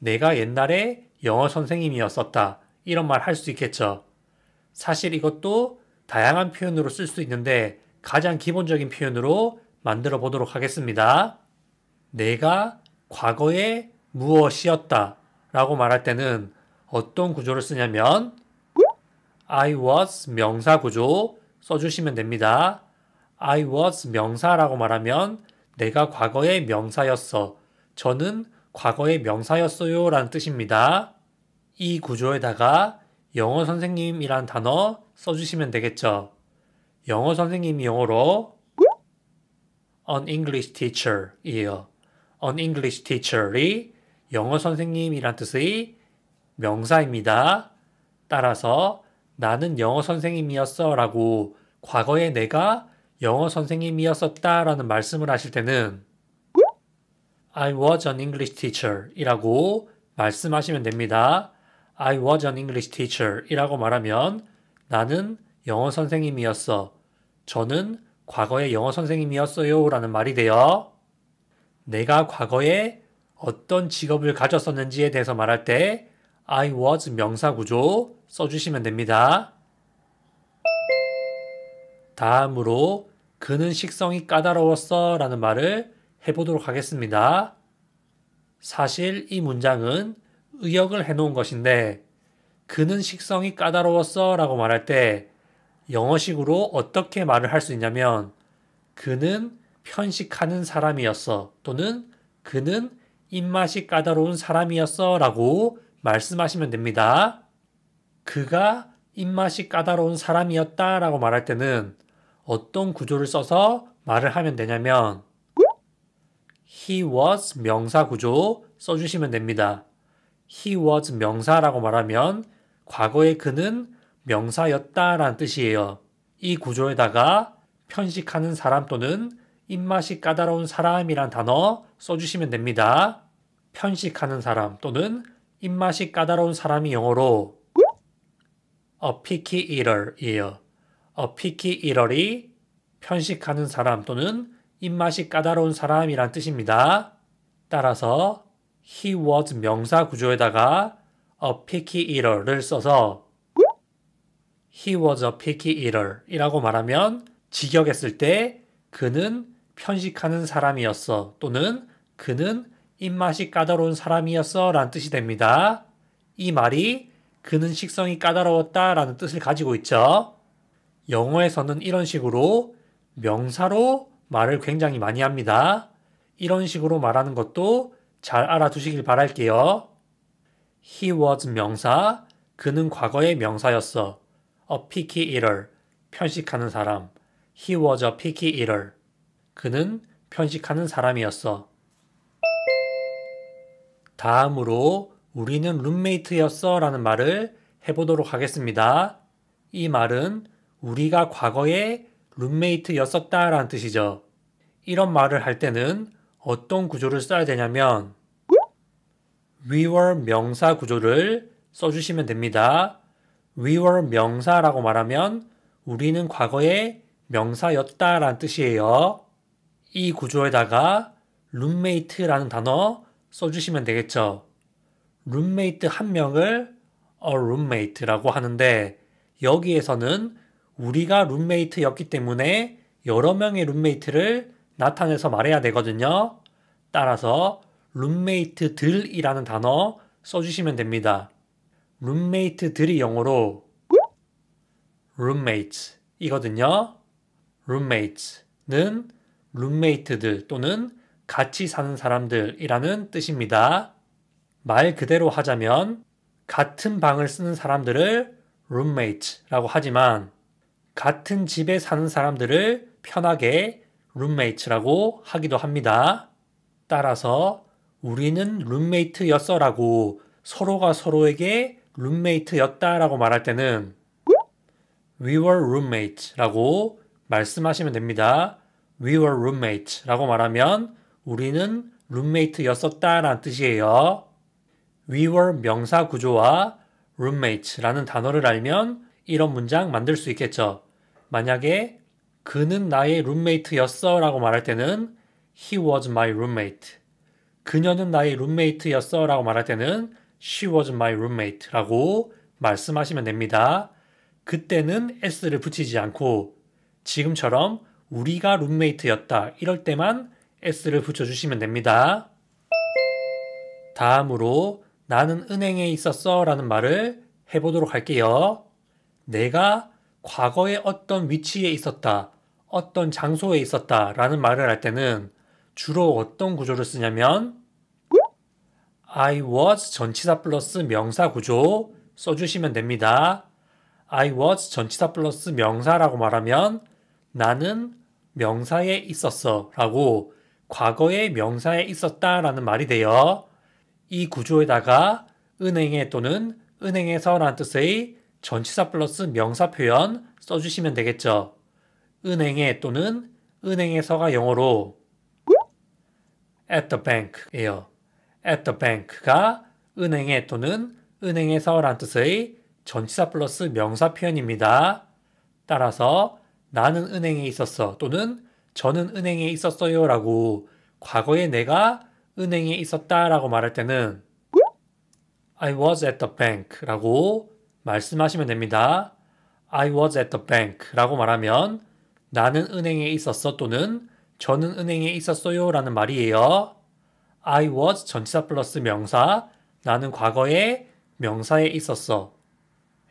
내가 옛날에 영어 선생님이었었다. 이런 말 할 수 있겠죠. 사실 이것도 다양한 표현으로 쓸 수 있는데 가장 기본적인 표현으로 만들어 보도록 하겠습니다. 내가 과거에 무엇이었다 라고 말할 때는 어떤 구조를 쓰냐면 I was 명사 구조 써주시면 됩니다. I was 명사라고 말하면 내가 과거의 명사였어. 저는 과거의 명사였어요 라는 뜻입니다. 이 구조에다가 영어 선생님이란 단어 써주시면 되겠죠. 영어 선생님이 영어로 an English teacher 이에요. an English teacher이 영어 선생님이란 뜻의 명사입니다. 따라서 나는 영어 선생님이었어 라고 과거에 내가 영어 선생님이었었다 라는 말씀을 하실 때는 I was an English teacher 이라고 말씀하시면 됩니다. I was an English teacher 이라고 말하면 나는 영어 선생님이었어. 저는 과거에 영어 선생님이었어요 라는 말이 돼요. 내가 과거에 어떤 직업을 가졌었는지에 대해서 말할 때 I was 명사 구조 써주시면 됩니다. 다음으로 그는 식성이 까다로웠어 라는 말을 해보도록 하겠습니다. 사실 이 문장은 의역을 해놓은 것인데 그는 식성이 까다로웠어 라고 말할 때 영어식으로 어떻게 말을 할 수 있냐면 그는 편식하는 사람이었어 또는 그는 입맛이 까다로운 사람이었어 라고 말씀하시면 됩니다. 그가 입맛이 까다로운 사람이었다 라고 말할 때는 어떤 구조를 써서 말을 하면 되냐면 He was 명사 구조 써주시면 됩니다. He was 명사라고 말하면 과거의 그는 명사였다 라는 뜻이에요. 이 구조에다가 편식하는 사람 또는 입맛이 까다로운 사람이란 단어 써주시면 됩니다. 편식하는 사람 또는 입맛이 까다로운 사람이 영어로 a picky eater 이에요. a picky eater이 편식하는 사람 또는 입맛이 까다로운 사람이란 뜻입니다. 따라서 he was 명사 구조에다가 a picky eater를 써서 he was a picky eater 이라고 말하면 직역했을 때 그는 편식하는 사람이었어 또는 그는 입맛이 까다로운 사람이었어 라는 뜻이 됩니다. 이 말이 그는 식성이 까다로웠다 라는 뜻을 가지고 있죠. 영어에서는 이런 식으로 명사로 말을 굉장히 많이 합니다. 이런 식으로 말하는 것도 잘 알아두시길 바랄게요. He was 명사, 그는 과거의 명사였어. A picky eater, 편식하는 사람. He was a picky eater. 그는 편식하는 사람이었어. 다음으로 우리는 룸메이트였어 라는 말을 해보도록 하겠습니다. 이 말은 우리가 과거에 룸메이트였었다 라는 뜻이죠. 이런 말을 할 때는 어떤 구조를 써야 되냐면 We were 명사 구조를 써주시면 됩니다. We were 명사라고 말하면 우리는 과거에 명사였다 라는 뜻이에요. 이 구조에다가 룸메이트라는 단어 써주시면 되겠죠. 룸메이트 한 명을 a roommate라고 하는데 여기에서는 우리가 룸메이트였기 때문에 여러 명의 룸메이트를 나타내서 말해야 되거든요. 따라서 룸메이트들이라는 단어 써주시면 됩니다. 룸메이트들이 영어로 roommates 이거든요. roommates는 룸메이트들 또는 같이 사는 사람들이라는 뜻입니다. 말 그대로 하자면 같은 방을 쓰는 사람들을 roommates라고 하지만 같은 집에 사는 사람들을 편하게 roommates라고 하기도 합니다. 따라서 우리는 룸메이트였어라고 서로가 서로에게 룸메이트였다라고 말할 때는 We were roommates라고 말씀하시면 됩니다. We were roommates라고 말하면 우리는 룸메이트였었다라는 뜻이에요. We were 명사 구조와 roommates라는 단어를 알면 이런 문장 만들 수 있겠죠. 만약에 그는 나의 룸메이트였어 라고 말할 때는 He was my roommate. 그녀는 나의 룸메이트였어 라고 말할 때는 She was my roommate 라고 말씀하시면 됩니다. 그때는 s를 붙이지 않고 지금처럼 우리가 룸메이트였다 이럴 때만 s를 붙여주시면 됩니다. 다음으로 나는 은행에 있었어 라는 말을 해보도록 할게요. 내가 과거에 어떤 위치에 있었다, 어떤 장소에 있었다 라는 말을 할 때는 주로 어떤 구조를 쓰냐면 I was 전치사 플러스 명사 구조 써주시면 됩니다. I was 전치사 플러스 명사라고 말하면 나는 명사에 있었어 라고 과거의 명사에 있었다 라는 말이 돼요. 이 구조에다가 은행에 또는 은행에서 라는 뜻의 전치사 플러스 명사 표현 써주시면 되겠죠. 은행에 또는 은행에서가 영어로 at the bank예요. at the bank가 은행에 또는 은행에서 라는 뜻의 전치사 플러스 명사 표현입니다. 따라서 나는 은행에 있었어 또는 저는 은행에 있었어요 라고 과거에 내가 은행에 있었다 라고 말할 때는 I was at the bank 라고 말씀하시면 됩니다. I was at the bank 라고 말하면 나는 은행에 있었어 또는 저는 은행에 있었어요 라는 말이에요. I was 전치사 플러스 명사 나는 과거에 명사에 있었어.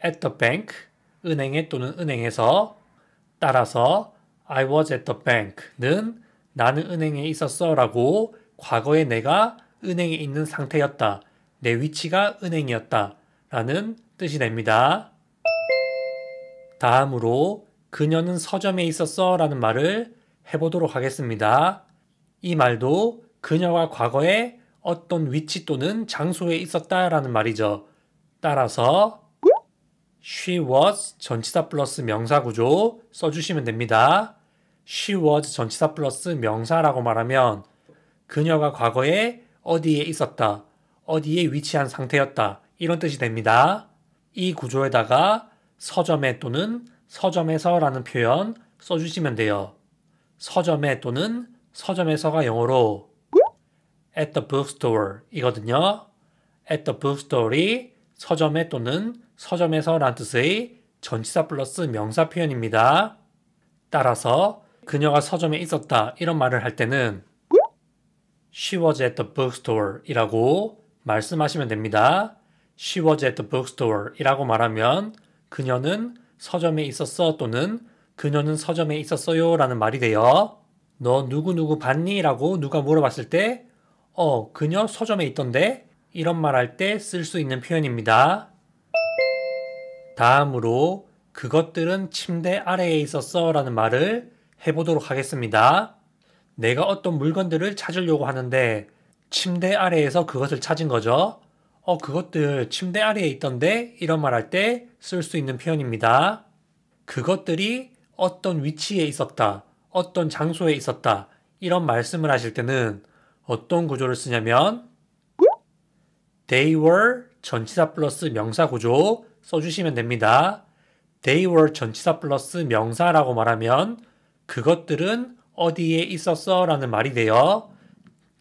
at the bank 은행에 또는 은행에서 따라서 I was at the bank는 나는 은행에 있었어 라고 과거에 내가 은행에 있는 상태였다. 내 위치가 은행이었다 라는 뜻이 됩니다. 다음으로 그녀는 서점에 있었어 라는 말을 해보도록 하겠습니다. 이 말도 그녀가 과거에 어떤 위치 또는 장소에 있었다 라는 말이죠. 따라서 She was 전치사 플러스 명사 구조 써주시면 됩니다. She was 전치사 플러스 명사라고 말하면 그녀가 과거에 어디에 있었다, 어디에 위치한 상태였다 이런 뜻이 됩니다. 이 구조에다가 서점에 또는 서점에서 라는 표현 써주시면 돼요. 서점에 또는 서점에서가 영어로 at the bookstore 이거든요. at the bookstore이 서점에 또는 서점에서 라는 뜻의 전치사 플러스 명사 표현입니다. 따라서 그녀가 서점에 있었다 이런 말을 할 때는 She was at the bookstore 이라고 말씀하시면 됩니다. She was at the bookstore 이라고 말하면 그녀는 서점에 있었어 또는 그녀는 서점에 있었어요 라는 말이 돼요. 너 누구누구 봤니? 라고 누가 물어봤을 때 그녀 서점에 있던데? 이런 말 할 때 쓸 수 있는 표현입니다. 다음으로 그것들은 침대 아래에 있었어 라는 말을 해보도록 하겠습니다. 내가 어떤 물건들을 찾으려고 하는데 침대 아래에서 그것을 찾은 거죠. 그것들 침대 아래에 있던데? 이런 말 할 때 쓸 수 있는 표현입니다. 그것들이 어떤 위치에 있었다, 어떤 장소에 있었다 이런 말씀을 하실 때는 어떤 구조를 쓰냐면 They were 전치사 플러스 명사 구조 써주시면 됩니다. They were 전치사 플러스 명사라고 말하면 그것들은 어디에 있었어 라는 말이 돼요.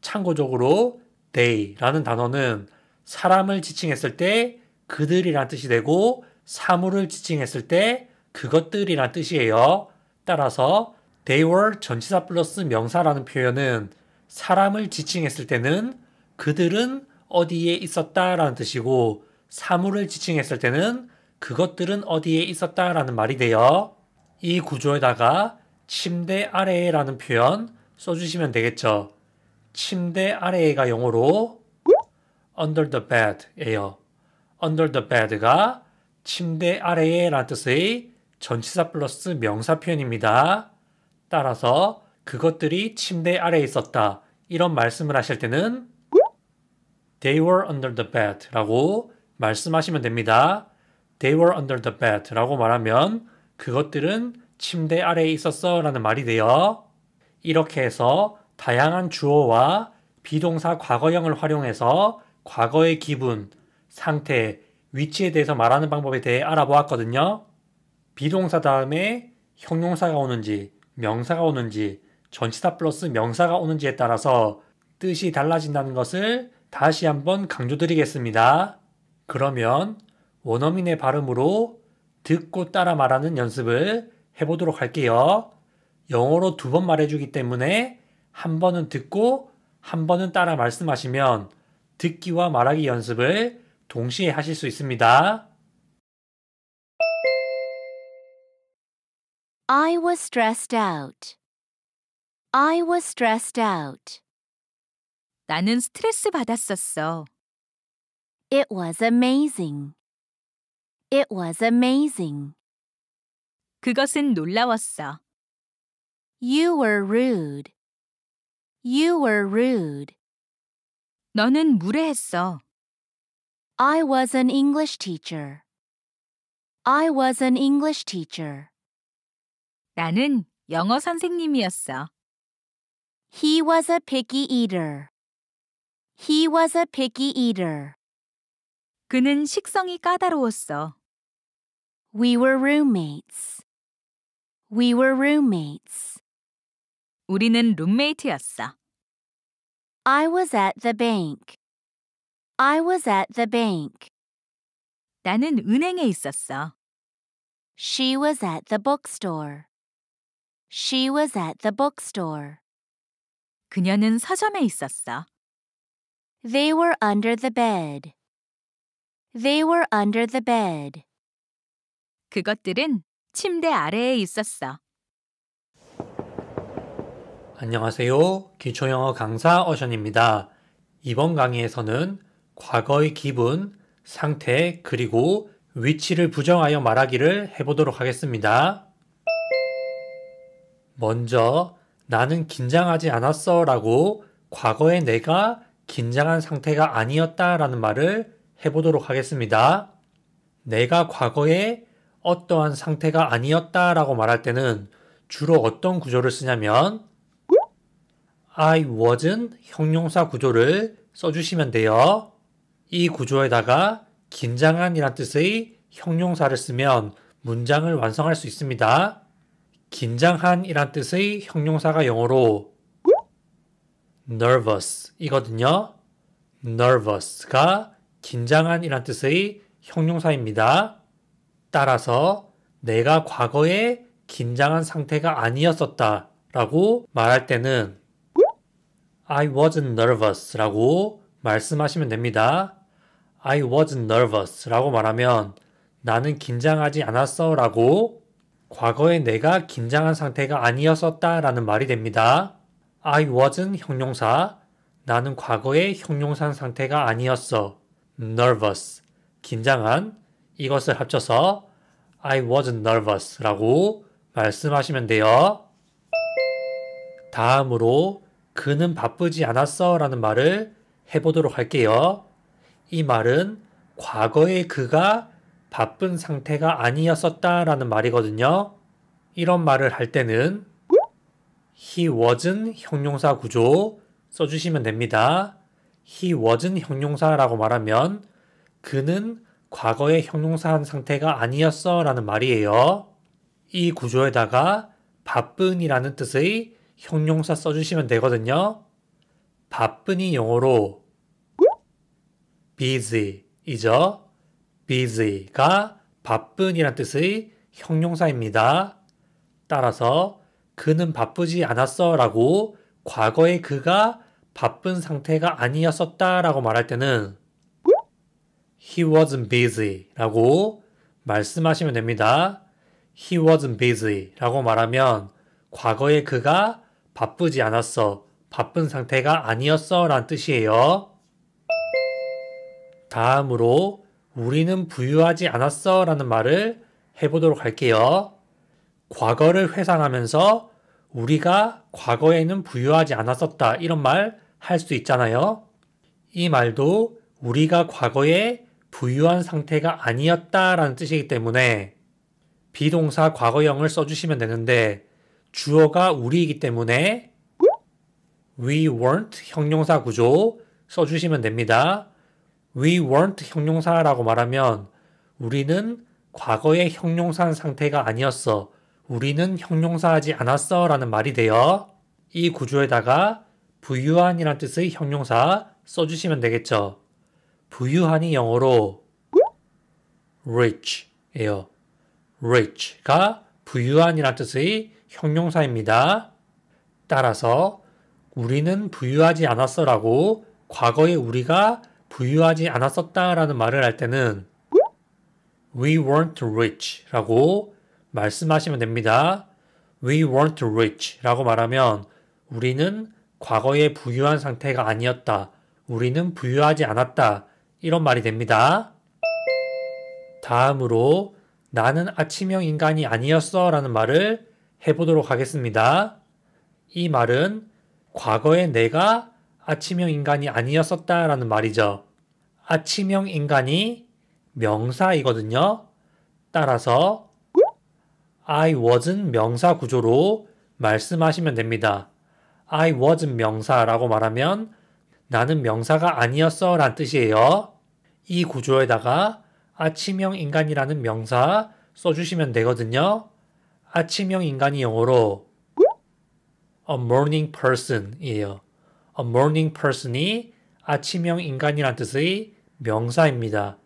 참고적으로 they라는 단어는 사람을 지칭했을 때 그들이란 뜻이 되고 사물을 지칭했을 때 그것들이란 뜻이에요. 따라서 they were 전치사 플러스 명사라는 표현은 사람을 지칭했을 때는 그들은 어디에 있었다라는 뜻이고 사물을 지칭했을 때는 그것들은 어디에 있었다라는 말이 돼요. 이 구조에다가 침대 아래에라는 표현 써주시면 되겠죠. 침대 아래에가 영어로 under the bed예요. under the bed가 침대 아래에 라는 뜻의 전치사 플러스 명사 표현입니다. 따라서 그것들이 침대 아래에 있었다. 이런 말씀을 하실 때는 They were under the bed 라고 말씀하시면 됩니다. They were under the bed 라고 말하면 그것들은 침대 아래에 있었어 라는 말이 돼요. 이렇게 해서 다양한 주어와 비동사 과거형을 활용해서 과거의 기분, 상태, 위치에 대해서 말하는 방법에 대해 알아보았거든요. 비동사 다음에 형용사가 오는지, 명사가 오는지, 전치사 플러스 명사가 오는지에 따라서 뜻이 달라진다는 것을 다시 한번 강조드리겠습니다. 그러면 원어민의 발음으로 듣고 따라 말하는 연습을 해보도록 할게요. 영어로 2번 말해주기 때문에 한 번은 듣고 한 번은 따라 말씀하시면 듣기와 말하기 연습을 동시에 하실 수 있습니다. I was stressed out. I was stressed out. 나는 스트레스 받았었어. It was amazing. It was amazing. 그것은 놀라웠어. You were rude. You were rude. 너는 무례했어. I was an English teacher. I was an English teacher. 나는 영어 선생님이었어. He was a picky eater. He was a picky eater. 그는 식성이 까다로웠어. We were roommates. We were roommates. 우리는 룸메이트였어. I was at the bank. I was at the bank. 나는 은행에 있었어. She was at the bookstore. She was at the bookstore. 그녀는 서점에 있었어. They were under the bed. They were under the bed. 그것들은 침대 아래에 있었어. 안녕하세요. 기초영어 강사 어션입니다. 이번 강의에서는 과거의 기분, 상태, 그리고 위치를 부정하여 말하기를 해보도록 하겠습니다. 먼저 나는 긴장하지 않았어 라고 과거의 내가 긴장한 상태가 아니었다 라는 말을 해보도록 하겠습니다. 내가 과거에 어떠한 상태가 아니었다 라고 말할 때는 주로 어떤 구조를 쓰냐면 I wasn't 형용사 구조를 써주시면 돼요. 이 구조에다가 긴장한 이란 뜻의 형용사를 쓰면 문장을 완성할 수 있습니다. 긴장한 이란 뜻의 형용사가 영어로 nervous 이거든요. nervous가 긴장한 이란 뜻의 형용사입니다. 따라서 내가 과거에 긴장한 상태가 아니었었다 라고 말할 때는 I wasn't nervous 라고 말씀하시면 됩니다. I wasn't nervous 라고 말하면 나는 긴장하지 않았어 라고 과거에 내가 긴장한 상태가 아니었었다 라는 말이 됩니다. I wasn't 형용사, 나는 과거에 형용사한 상태가 아니었어. nervous, 긴장한, 이것을 합쳐서 I wasn't nervous 라고 말씀하시면 돼요. 다음으로 그는 바쁘지 않았어 라는 말을 해보도록 할게요. 이 말은 과거에 그가 바쁜 상태가 아니었었다 라는 말이거든요. 이런 말을 할 때는 He wasn't 형용사 구조 써주시면 됩니다. He wasn't 형용사라고 말하면 그는 과거에 형용사한 상태가 아니었어 라는 말이에요. 이 구조에다가 바쁜이라는 뜻의 형용사 써주시면 되거든요. 바쁜이 영어로 busy 이죠. busy가 바쁜이란 뜻의 형용사입니다. 따라서 그는 바쁘지 않았어 라고 과거의 그가 바쁜 상태가 아니었었다 라고 말할 때는 He wasn't busy 라고 말씀하시면 됩니다. He wasn't busy 라고 말하면 과거의 그가 바쁘지 않았어, 바쁜 상태가 아니었어 라는 뜻이에요. 다음으로 우리는 부유하지 않았어 라는 말을 해보도록 할게요. 과거를 회상하면서 우리가 과거에는 부유하지 않았었다 이런 말 할 수 있잖아요. 이 말도 우리가 과거에 부유한 상태가 아니었다 라는 뜻이기 때문에 비동사 과거형을 써주시면 되는데 주어가 우리이기 때문에 we weren't 형용사 구조 써주시면 됩니다. we weren't 형용사라고 말하면 우리는 과거의 형용사한 상태가 아니었어. 우리는 형용사하지 않았어 라는 말이 돼요. 이 구조에다가 부유한이란 뜻의 형용사 써주시면 되겠죠. 부유한이 영어로 rich예요. rich가 부유한이란 뜻의 형용사입니다. 따라서 우리는 부유하지 않았어 라고 과거에 우리가 부유하지 않았었다 라는 말을 할 때는 We weren't rich 라고 말씀하시면 됩니다. We weren't rich 라고 말하면 우리는 과거에 부유한 상태가 아니었다. 우리는 부유하지 않았다. 이런 말이 됩니다. 다음으로 나는 아침형 인간이 아니었어 라는 말을 해보도록 하겠습니다. 이 말은 과거에 내가 아침형 인간이 아니었었다 라는 말이죠. 아침형 인간이 명사이거든요. 따라서 I wasn't 명사 구조로 말씀하시면 됩니다. I wasn't 명사라고 말하면 나는 명사가 아니었어 라는 뜻이에요. 이 구조에다가 아침형 인간이라는 명사 써주시면 되거든요. 아침형 인간이 영어로 a morning person 이에요. a morning person이 아침형 인간이란 뜻의 명사입니다.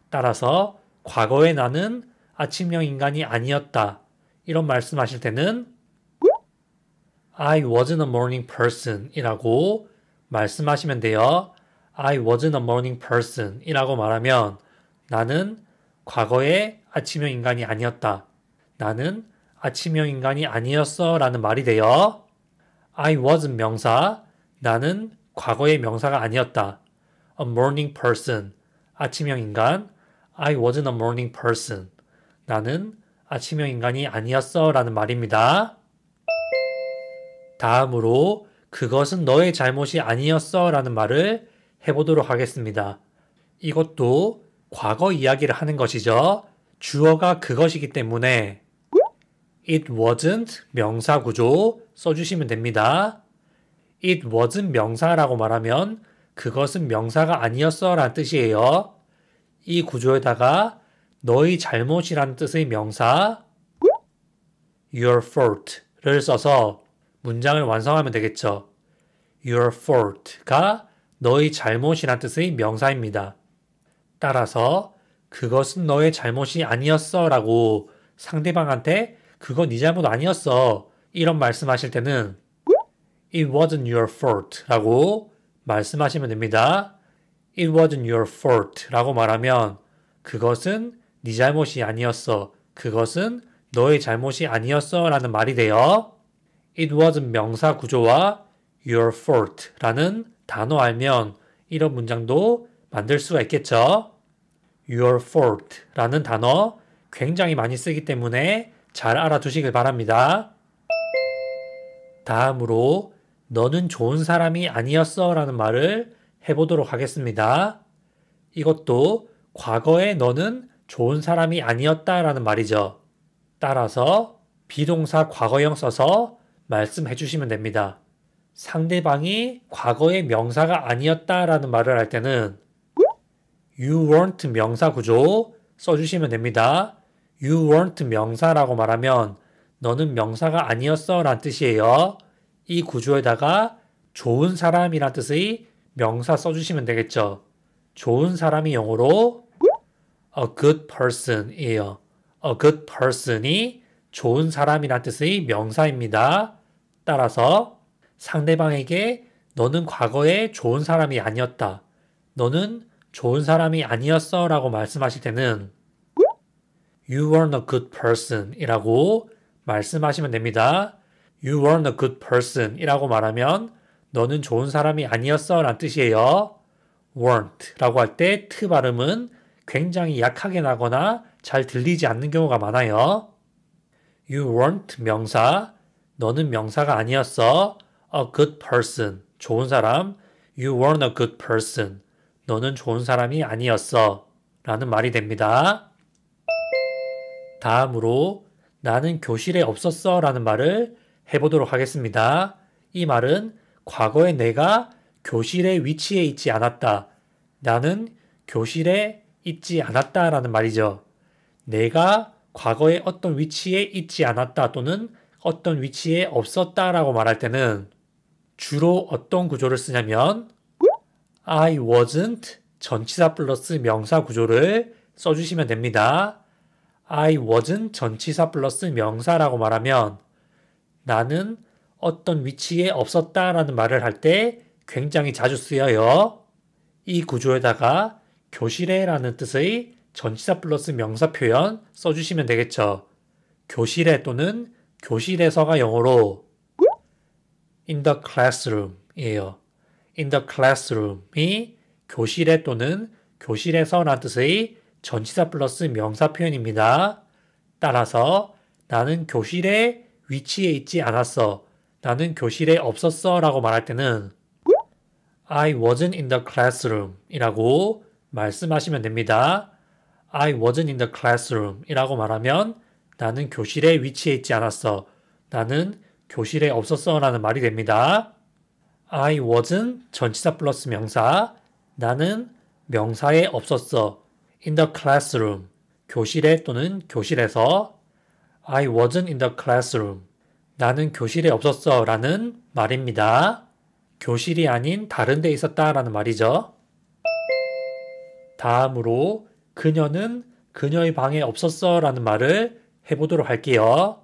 따라서 과거에 나는 아침형 인간이 아니었다. 이런 말씀하실 때는 I wasn't a morning person 이라고 말씀하시면 돼요. I wasn't a morning person 이라고 말하면 나는 과거에 아침형 인간이 아니었다. 나는 아침형 인간이 아니었어 라는 말이 돼요. I wasn't 명사, 나는 과거의 명사가 아니었다. A morning person, 아침형 인간. I wasn't a morning person. 나는 아침형 인간이 아니었어 라는 말입니다. 다음으로 그것은 너의 잘못이 아니었어 라는 말을 해보도록 하겠습니다. 이것도 과거 이야기를 하는 것이죠. 주어가 그것이기 때문에 It wasn't 명사 구조 써주시면 됩니다. It wasn't 명사라고 말하면 그것은 명사가 아니었어 라는 뜻이에요. 이 구조에다가 너의 잘못이라는 뜻의 명사 Your fault를 써서 문장을 완성하면 되겠죠. Your fault가 너의 잘못이란 뜻의 명사입니다. 따라서 그것은 너의 잘못이 아니었어 라고 상대방한테 그거 네 잘못 아니었어 이런 말씀하실 때는 It wasn't your fault 라고 말씀하시면 됩니다. It wasn't your fault 라고 말하면 그것은 네 잘못이 아니었어. 그것은 너의 잘못이 아니었어 라는 말이 돼요. It wasn't 명사 구조와 your fault 라는 단어 알면 이런 문장도 만들 수가 있겠죠. Your fault 라는 단어 굉장히 많이 쓰기 때문에 잘 알아두시길 바랍니다. 다음으로 너는 좋은 사람이 아니었어 라는 말을 해보도록 하겠습니다. 이것도 과거에 너는 좋은 사람이 아니었다 라는 말이죠. 따라서 비동사 과거형 써서 말씀해 주시면 됩니다. 상대방이 과거의 명사가 아니었다 라는 말을 할 때는 You weren't 명사 구조 써주시면 됩니다. You weren't 명사라고 말하면 너는 명사가 아니었어 라는 뜻이에요. 이 구조에다가 좋은 사람이란 뜻의 명사 써주시면 되겠죠. 좋은 사람이 영어로 a good person이에요. a good person이 좋은 사람이란 뜻의 명사입니다. 따라서 상대방에게 너는 과거에 좋은 사람이 아니었다. 너는 좋은 사람이 아니었어 라고 말씀하실 때는 You weren't a good person 이라고 말씀하시면 됩니다. You weren't a good person 이라고 말하면 너는 좋은 사람이 아니었어 라는 뜻이에요. weren't 라고 할 때 트 발음은 굉장히 약하게 나거나 잘 들리지 않는 경우가 많아요. You weren't 명사, 너는 명사가 아니었어. A good person, 좋은 사람. You weren't a good person, 너는 좋은 사람이 아니었어. 라는 말이 됩니다. 다음으로 나는 교실에 없었어 라는 말을 해보도록 하겠습니다. 이 말은 과거에 내가 교실에 위치해 있지 않았다. 나는 교실에 있지 않았다 라는 말이죠. 내가 과거에 어떤 위치에 있지 않았다 또는 어떤 위치에 없었다 라고 말할 때는 주로 어떤 구조를 쓰냐면 I wasn't 전치사 플러스 명사 구조를 써주시면 됩니다. I wasn't 전치사 플러스 명사라고 말하면 나는 어떤 위치에 없었다 라는 말을 할 때 굉장히 자주 쓰여요. 이 구조에다가 교실에 라는 뜻의 전치사 플러스 명사 표현 써주시면 되겠죠. 교실에 또는 교실에서가 영어로 in the classroom 이에요. in the classroom이 교실에 또는 교실에서 라는 뜻의 전치사 플러스 명사 표현입니다. 따라서 나는 교실에 위치해 있지 않았어. 나는 교실에 없었어 라고 말할 때는 I wasn't in the classroom 이라고 말씀하시면 됩니다. I wasn't in the classroom 이라고 말하면 나는 교실에 위치해 있지 않았어. 나는 교실에 없었어 라는 말이 됩니다. I wasn't 전치사 플러스 명사, 나는 명사에 없었어. in the classroom 교실에 또는 교실에서 I wasn't in the classroom 나는 교실에 없었어 라는 말입니다. 교실이 아닌 다른 데 있었다 라는 말이죠. 다음으로 그녀는 그녀의 방에 없었어 라는 말을 해보도록 할게요.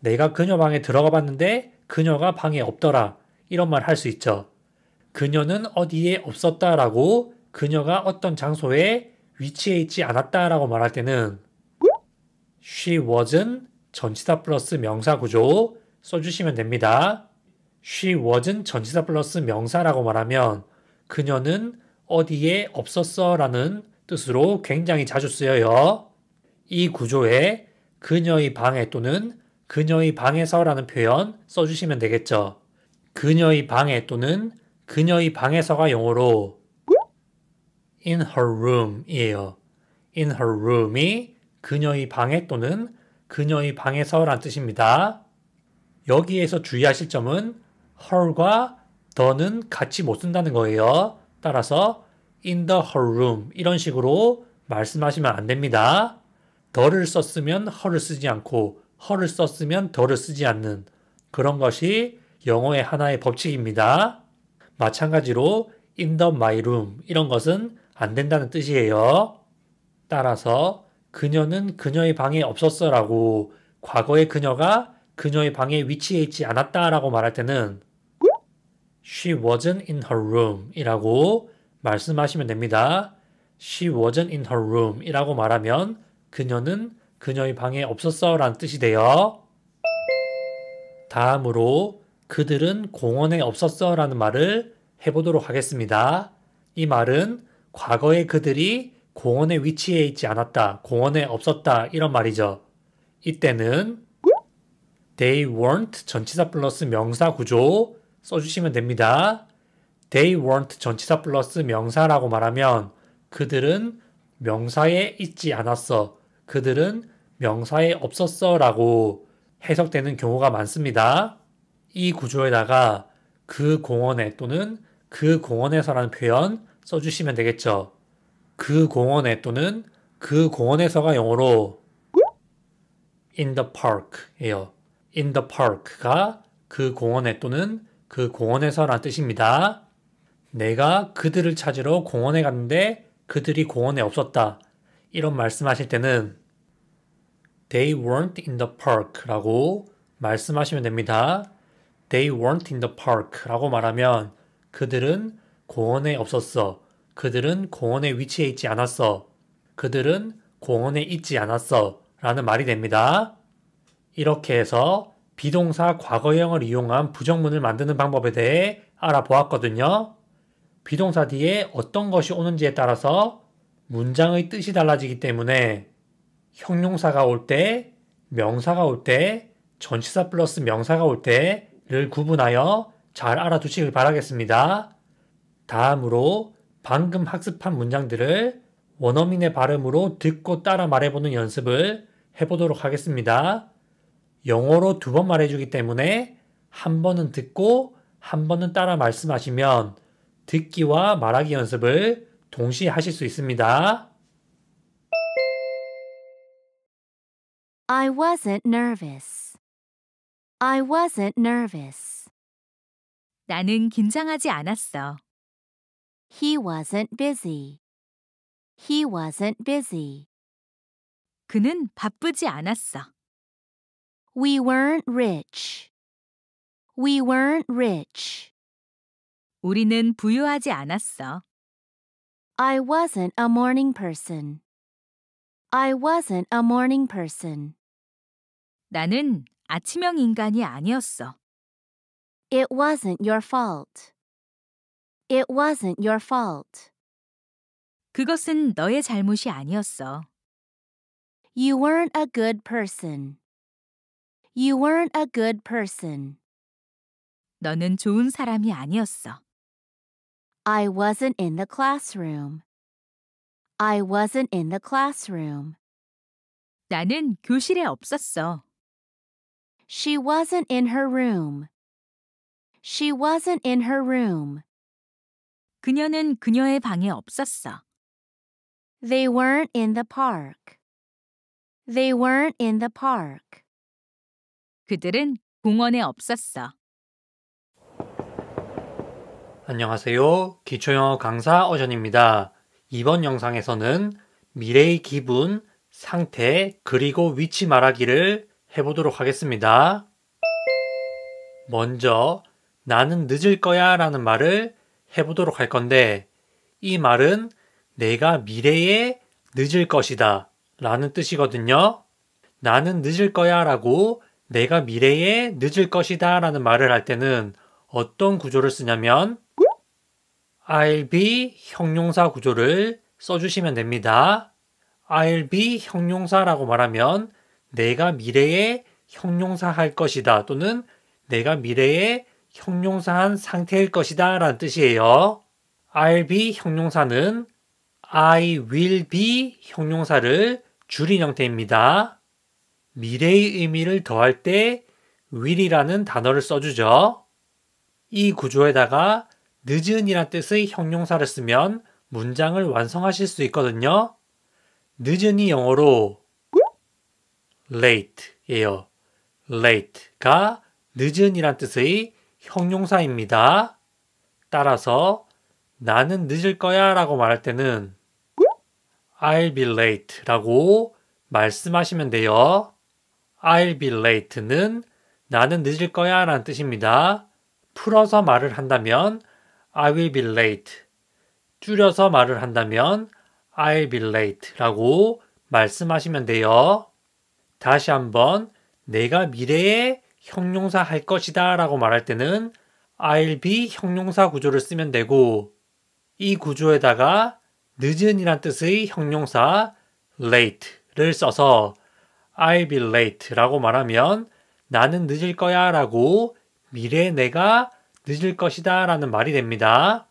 내가 그녀 방에 들어가 봤는데 그녀가 방에 없더라. 이런 말 할 수 있죠. 그녀는 어디에 없었다 라고 그녀가 어떤 장소에 위치해 있지 않았다 라고 말할 때는 She wasn't 전치사 플러스 명사 구조 써주시면 됩니다. She wasn't 전치사 플러스 명사라고 말하면 그녀는 어디에 없었어 라는 뜻으로 굉장히 자주 쓰여요. 이 구조에 그녀의 방에 또는 그녀의 방에서 라는 표현 써주시면 되겠죠. 그녀의 방에 또는 그녀의 방에서가 영어로 in her room 이에요. in her room이 그녀의 방에 또는 그녀의 방에서 라는 뜻입니다. 여기에서 주의하실 점은 her과 the는 같이 못 쓴다는 거예요. 따라서 in the her room 이런 식으로 말씀하시면 안 됩니다. the를 썼으면 her를 쓰지 않고 her를 썼으면 the를 쓰지 않는 그런 것이 영어의 하나의 법칙입니다. 마찬가지로 in the my room 이런 것은 안 된다는 뜻이에요. 따라서 그녀는 그녀의 방에 없었어 라고 과거의 그녀가 그녀의 방에 위치해 있지 않았다 라고 말할 때는 She wasn't in her room 이라고 말씀하시면 됩니다. She wasn't in her room 이라고 말하면 그녀는 그녀의 방에 없었어 라는 뜻이 돼요. 다음으로 그들은 공원에 없었어 라는 말을 해보도록 하겠습니다. 이 말은 과거에 그들이 공원에 위치해 있지 않았다, 공원에 없었다 이런 말이죠. 이때는 They weren't 전치사 플러스 명사 구조 써주시면 됩니다. They weren't 전치사 플러스 명사라고 말하면 그들은 명사에 있지 않았어, 그들은 명사에 없었어 라고 해석되는 경우가 많습니다. 이 구조에다가 그 공원에 또는 그 공원에서라는 표현 써주시면 되겠죠. 그 공원에 또는 그 공원에서가 영어로 in the park예요. in the park가 그 공원에 또는 그 공원에서라는 뜻입니다. 내가 그들을 찾으러 공원에 갔는데 그들이 공원에 없었다. 이런 말씀하실 때는 They weren't in the park 라고 말씀하시면 됩니다. They weren't in the park 라고 말하면 그들은 공원에 없었어. 그들은 공원에 위치해 있지 않았어. 그들은 공원에 있지 않았어. 라는 말이 됩니다. 이렇게 해서 비동사 과거형을 이용한 부정문을 만드는 방법에 대해 알아보았거든요. 비동사 뒤에 어떤 것이 오는지에 따라서 문장의 뜻이 달라지기 때문에 형용사가 올 때, 명사가 올 때, 전치사 플러스 명사가 올 때를 구분하여 잘 알아두시길 바라겠습니다. 다음으로 방금 학습한 문장들을 원어민의 발음으로 듣고 따라 말해보는 연습을 해보도록 하겠습니다. 영어로 2번 말해주기 때문에 한 번은 듣고 한 번은 따라 말씀하시면 듣기와 말하기 연습을 동시에 하실 수 있습니다. I wasn't nervous. I wasn't nervous. 나는 긴장하지 않았어. He wasn't busy. He wasn't busy. 그는 바쁘지 않았어. We weren't rich. We weren't rich. 우리는 부유하지 않았어. I wasn't a morning person. I wasn't a morning person. 나는 아침형 인간이 아니었어. It wasn't your fault. It wasn't your fault. 그것은 너의 잘못이 아니었어. You weren't a good person. You weren't a good person. 너는 좋은 사람이 아니었어. I wasn't in the classroom. I wasn't in the classroom. 나는 교실에 없었어. She wasn't in her room. She wasn't in her room. 그녀는 그녀의 방에 없었어. They weren't in the park. They weren't in the park. 그들은 공원에 없었어. 안녕하세요. 기초영어 강사 어전입니다. 이번 영상에서는 미래의 기분, 상태, 그리고 위치 말하기를 해보도록 하겠습니다. 먼저 나는 늦을 거야 라는 말을 해보도록 할 건데 이 말은 내가 미래에 늦을 것이다 라는 뜻이거든요. 나는 늦을 거야 라고 내가 미래에 늦을 것이다 라는 말을 할 때는 어떤 구조를 쓰냐면 I'll be 형용사 구조를 써주시면 됩니다. I'll be 형용사라고 말하면 내가 미래에 형용사 할 것이다 또는 내가 미래에 형용사한 상태일 것이다 라는 뜻이에요. I'll be 형용사는 I will be 형용사를 줄인 형태입니다. 미래의 의미를 더할 때 will이라는 단어를 써주죠. 이 구조에다가 늦은이란 뜻의 형용사를 쓰면 문장을 완성하실 수 있거든요. 늦은이 영어로 late예요. late가 늦은이란 뜻의 형용사입니다. 따라서 나는 늦을 거야 라고 말할 때는 I'll be late 라고 말씀하시면 돼요. I'll be late는 나는 늦을 거야 라는 뜻입니다. 풀어서 말을 한다면 I will be late. 줄여서 말을 한다면 I'll be late 라고 말씀하시면 돼요. 다시 한번 내가 미래에 형용사 할 것이다 라고 말할 때는 I'll be 형용사 구조를 쓰면 되고 이 구조에다가 늦은이란 뜻의 형용사 late를 써서 I'll be late 라고 말하면 나는 늦을 거야 라고 미래에 내가 늦을 것이다 라는 말이 됩니다.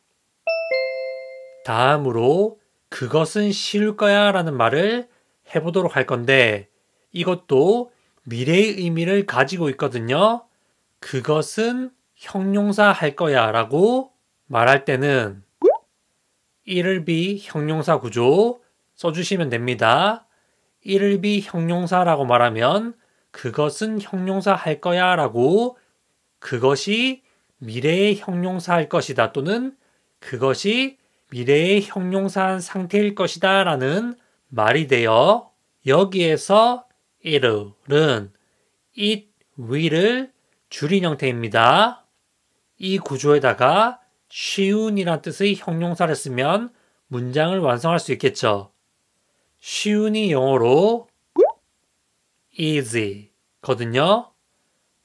다음으로 그것은 쉬울 거야 라는 말을 해보도록 할 건데 이것도 미래의 의미를 가지고 있거든요. 그것은 형용사 할 거야 라고 말할 때는 it'll be 형용사 구조 써주시면 됩니다. it'll be 형용사라고 말하면 그것은 형용사 할 거야 라고 그것이 미래의 형용사 할 것이다 또는 그것이 미래의 형용사한 상태일 것이다 라는 말이 돼요. 여기에서 it'은 it will을 줄인 형태입니다. 이 구조에다가 쉬운이란 뜻의 형용사를 쓰면 문장을 완성할 수 있겠죠. 쉬운이 영어로 easy 거든요.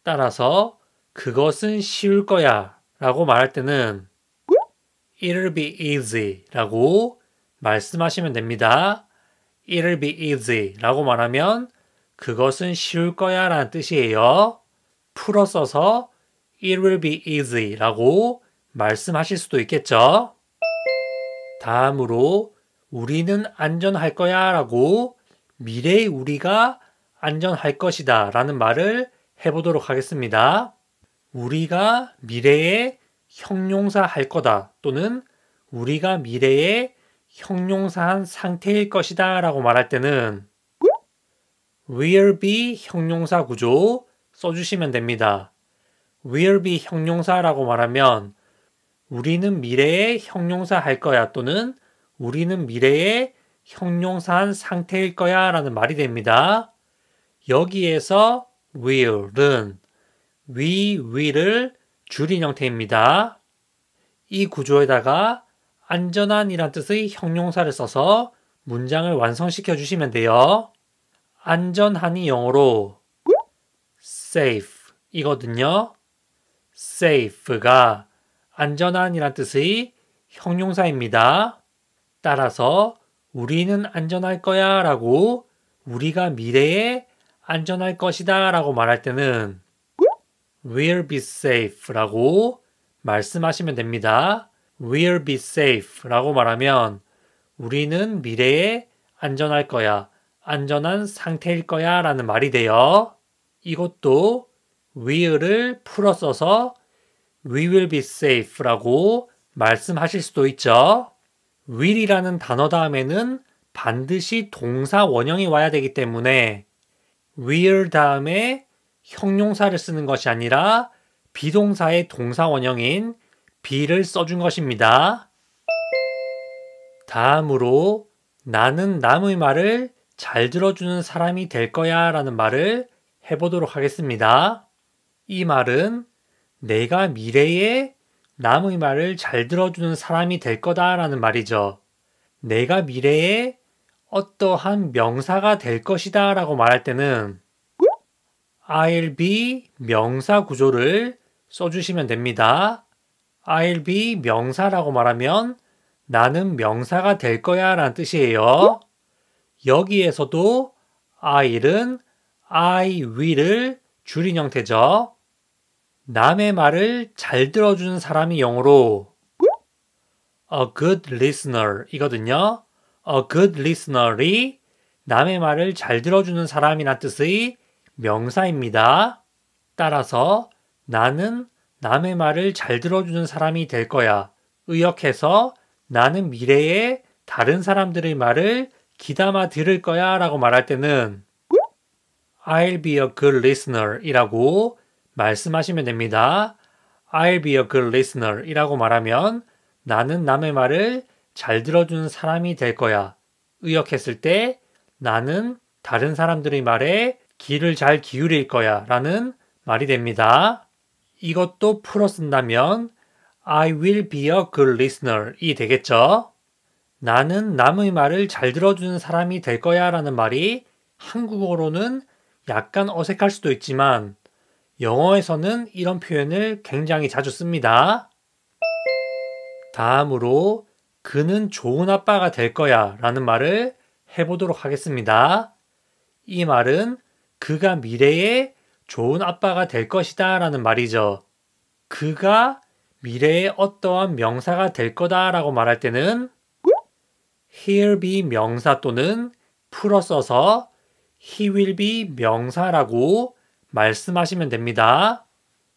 따라서 그것은 쉬울 거야 라고 말할 때는 It'll be easy 라고 말씀하시면 됩니다. It'll be easy 라고 말하면 그것은 쉬울 거야 라는 뜻이에요. 풀어 써서 It will be easy 라고 말씀하실 수도 있겠죠. 다음으로 우리는 안전할 거야 라고 미래의 우리가 안전할 것이다 라는 말을 해보도록 하겠습니다. 우리가 미래에 형용사 할 거다 또는 우리가 미래에 형용사한 상태일 것이다 라고 말할 때는 will be 형용사 구조 써주시면 됩니다. will be 형용사라고 말하면 우리는 미래에 형용사 할 거야 또는 우리는 미래에 형용사한 상태일 거야 라는 말이 됩니다. 여기에서 will은 we will을 줄인 형태입니다. 이 구조에다가 안전한이란 뜻의 형용사를 써서 문장을 완성시켜 주시면 돼요. 안전한이 영어로 safe 이거든요. safe가 안전한이란 뜻의 형용사입니다. 따라서 우리는 안전할 거야 라고 우리가 미래에 안전할 것이다 라고 말할 때는 will be safe 라고 말씀하시면 됩니다. will be safe 라고 말하면 우리는 미래에 안전할 거야, 안전한 상태일 거야 라는 말이 돼요. 이것도 will을 풀어 써서 we will be safe 라고 말씀하실 수도 있죠. will이라는 단어 다음에는 반드시 동사 원형이 와야 되기 때문에 will 다음에 형용사를 쓰는 것이 아니라 비동사의 동사 원형인 be를 써준 것입니다. 다음으로 나는 남의 말을 잘 들어주는 사람이 될 거야 라는 말을 해보도록 하겠습니다. 이 말은 내가 미래에 남의 말을 잘 들어주는 사람이 될 거다 라는 말이죠. 내가 미래에 어떠한 명사가 될 것이다 라고 말할 때는 I'll be 명사 구조를 써주시면 됩니다. I'll be 명사라고 말하면 나는 명사가 될 거야 라는 뜻이에요. 여기에서도 I'은 I will을 줄인 형태죠. 남의 말을 잘 들어주는 사람이 영어로 a good listener 이거든요. a good listener이 남의 말을 잘 들어주는 사람이란 뜻의 명사입니다. 따라서 나는 남의 말을 잘 들어주는 사람이 될 거야. 의역해서 나는 미래에 다른 사람들의 말을 귀담아 들을 거야 라고 말할 때는 I'll be a good listener 이라고 말씀하시면 됩니다. I'll be a good listener 이라고 말하면 나는 남의 말을 잘 들어주는 사람이 될 거야. 의역했을 때 나는 다른 사람들의 말에 귀를 잘 기울일 거야 라는 말이 됩니다. 이것도 풀어 쓴다면 I will be a good listener 이 되겠죠. 나는 남의 말을 잘 들어주는 사람이 될 거야 라는 말이 한국어로는 약간 어색할 수도 있지만 영어에서는 이런 표현을 굉장히 자주 씁니다. 다음으로 그는 좋은 아빠가 될 거야 라는 말을 해보도록 하겠습니다. 이 말은 그가 미래에 좋은 아빠가 될 것이다 라는 말이죠. 그가 미래에 어떠한 명사가 될 거다 라고 말할 때는 he'll be 명사 또는 풀어 써서 he will be 명사라고 말씀하시면 됩니다.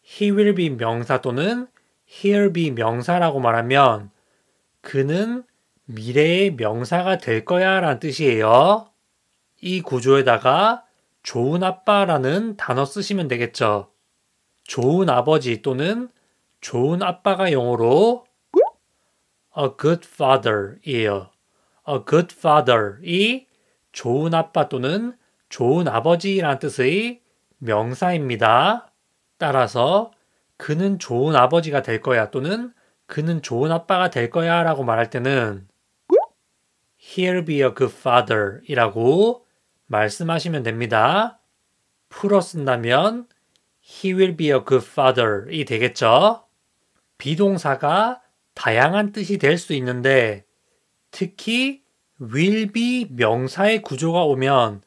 he will be 명사 또는 he'll be 명사라고 말하면 그는 미래의 명사가 될 거야 라는 뜻이에요. 이 구조에다가 좋은 아빠라는 단어 쓰시면 되겠죠. 좋은 아버지 또는 좋은 아빠가 영어로 a good father 이에요. a good father이 좋은 아빠 또는 좋은 아버지라는 뜻의 명사입니다. 따라서 그는 좋은 아버지가 될 거야 또는 그는 좋은 아빠가 될 거야 라고 말할 때는 He'll be a good father 이라고 말씀하시면 됩니다. 풀어 쓴다면 He will be a good father 이 되겠죠. 비동사가 다양한 뜻이 될 수 있는데 특히 will be 명사의 구조가 오면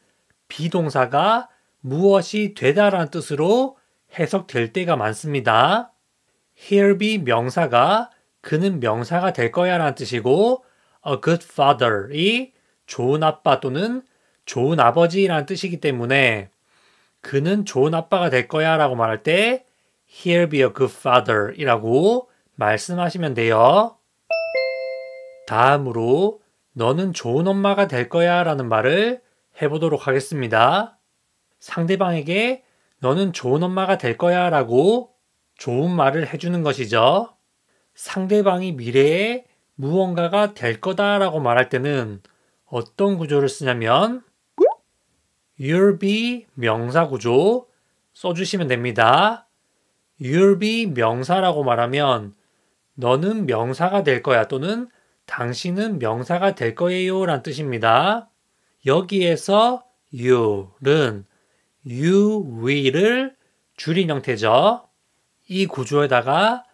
비동사가 무엇이 되다라는 뜻으로 해석될 때가 많습니다. He'll be 명사가 그는 명사가 될 거야 라는 뜻이고 a good father이 좋은 아빠 또는 좋은 아버지라는 뜻이기 때문에 그는 좋은 아빠가 될 거야 라고 말할 때 He'll be a good father 이라고 말씀하시면 돼요. 다음으로 너는 좋은 엄마가 될 거야 라는 말을 해보도록 하겠습니다. 상대방에게 너는 좋은 엄마가 될 거야 라고 좋은 말을 해주는 것이죠. 상대방이 미래에 무언가가 될 거다 라고 말할 때는 어떤 구조를 쓰냐면 You'll be 명사 구조 써주시면 됩니다. You'll be 명사라고 말하면 너는 명사가 될 거야 또는 당신은 명사가 될 거예요 라는 뜻입니다. 여기에서 you'는 you will을 줄인 형태죠. 이 구조에다가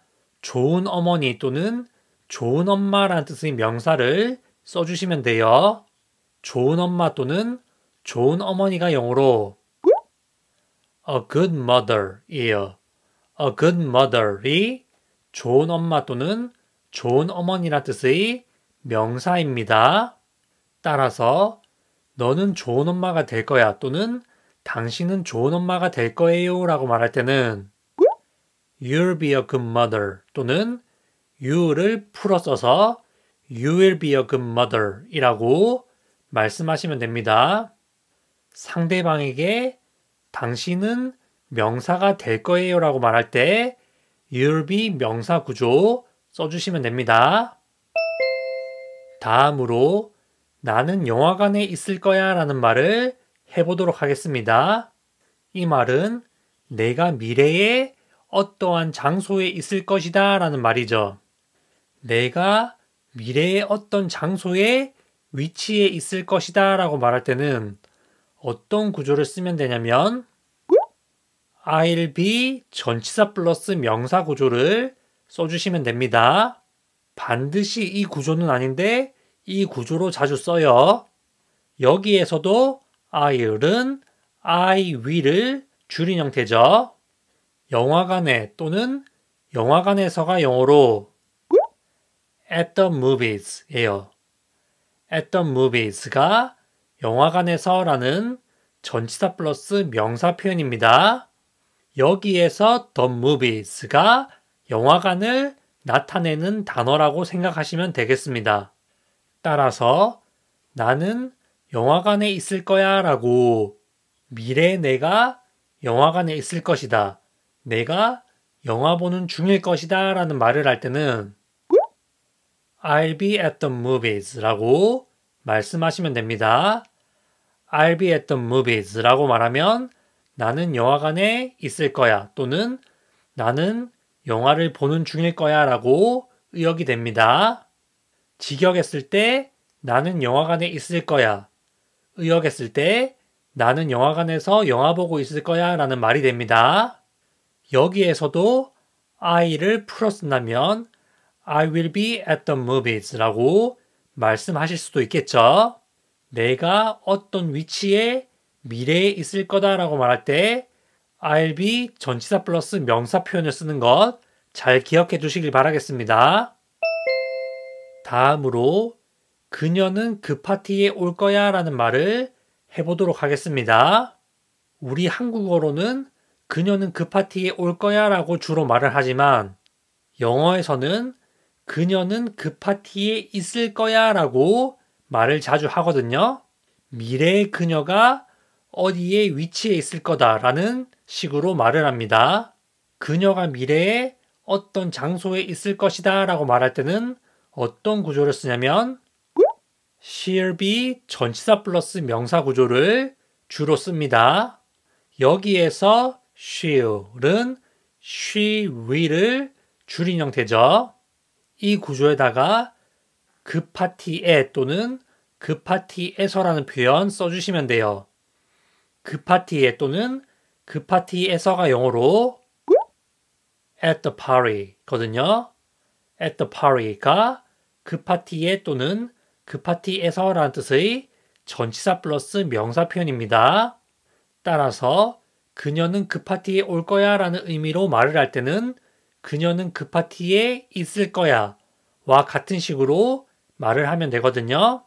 좋은 어머니 또는 좋은 엄마라는 뜻의 명사를 써주시면 돼요. 좋은 엄마 또는 좋은 어머니가 영어로 a good mother이에요. a good mother이 좋은 엄마 또는 좋은 어머니란 뜻의 명사입니다. 따라서 너는 좋은 엄마가 될 거야 또는 당신은 좋은 엄마가 될 거예요 라고 말할 때는 You'll be a good mother 또는 you를 풀어 써서 You will be a good mother 이라고 말씀하시면 됩니다. 상대방에게 당신은 명사가 될 거예요 라고 말할 때 You'll be 명사 구조 써주시면 됩니다. 다음으로 나는 영화관에 있을 거야 라는 말을 해보도록 하겠습니다. 이 말은 내가 미래에 어떠한 장소에 있을 것이다 라는 말이죠. 내가 미래의 어떤 장소에 위치에 있을 것이다 라고 말할 때는 어떤 구조를 쓰면 되냐면 I'll be 전치사 플러스 명사 구조를 써주시면 됩니다. 반드시 이 구조는 아닌데 이 구조로 자주 써요. 여기에서도 I'll은 I will을 줄인 형태죠. 영화관에 또는 영화관에서가 영어로 at the movies예요. at the movies가 영화관에서라는 전치사 플러스 명사 표현입니다. 여기에서 the movies가 영화관을 나타내는 단어라고 생각하시면 되겠습니다. 따라서 나는 영화관에 있을 거야 라고 미래에 내가 영화관에 있을 것이다. 내가 영화 보는 중일 것이다 라는 말을 할 때는 I'll be at the movies 라고 말씀하시면 됩니다. I'll be at the movies 라고 말하면 나는 영화관에 있을 거야 또는 나는 영화를 보는 중일 거야 라고 의역이 됩니다. 직역했을 때 나는 영화관에 있을 거야. 의역했을 때 나는 영화관에서 영화 보고 있을 거야 라는 말이 됩니다. 여기에서도 I를 풀어 쓴다면 I will be at the movies 라고 말씀하실 수도 있겠죠. 내가 어떤 위치에 미래에 있을 거다 라고 말할 때 I'll be 전치사 플러스 명사 표현을 쓰는 것 잘 기억해 두시길 바라겠습니다. 다음으로 그녀는 그 파티에 올 거야 라는 말을 해보도록 하겠습니다. 우리 한국어로는 그녀는 그 파티에 올 거야 라고 주로 말을 하지만 영어에서는 그녀는 그 파티에 있을 거야 라고 말을 자주 하거든요. 미래의 그녀가 어디에 위치해 있을 거다라는 식으로 말을 합니다. 그녀가 미래에 어떤 장소에 있을 것이다 라고 말할 때는 어떤 구조를 쓰냐면 she'll be 전치사 플러스 명사 구조를 주로 씁니다. 여기에서 shell은 she will을 줄인 형태죠. 이 구조에다가 그 파티에 또는 그 파티에서라는 표현 써주시면 돼요. 그 파티에 또는 그 파티에서가 영어로 at the party 거든요. at the party가 그 파티에 또는 그 파티에서라는 뜻의 전치사 플러스 명사 표현입니다. 따라서 그녀는 그 파티에 올 거야 라는 의미로 말을 할 때는 그녀는 그 파티에 있을 거야 와 같은 식으로 말을 하면 되거든요.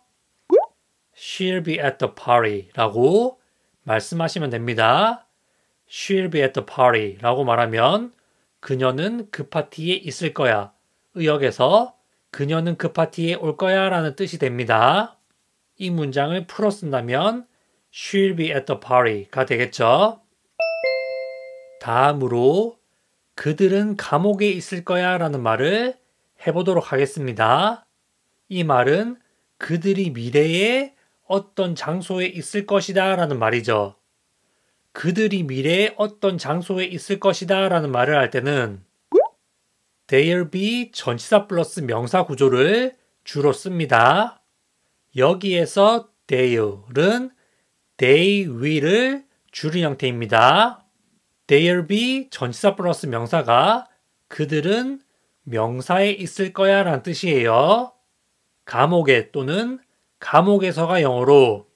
She'll be at the party 라고 말씀하시면 됩니다. She'll be at the party 라고 말하면 그녀는 그 파티에 있을 거야. 의역에서 그녀는 그 파티에 올 거야 라는 뜻이 됩니다. 이 문장을 풀어 쓴다면 She'll be at the party가 되겠죠. 다음으로 그들은 감옥에 있을 거야 라는 말을 해보도록 하겠습니다. 이 말은 그들이 미래에 어떤 장소에 있을 것이다 라는 말이죠. 그들이 미래에 어떤 장소에 있을 것이다 라는 말을 할 때는 they'll be 전치사 플러스 명사 구조를 주로 씁니다. 여기에서 they'll은 they will을 줄인 형태입니다. they'll be 전치사 플러스 명사가 그들은 명사에 있을 거야 라는 뜻이에요. 감옥에 또는 감옥에서가 영어로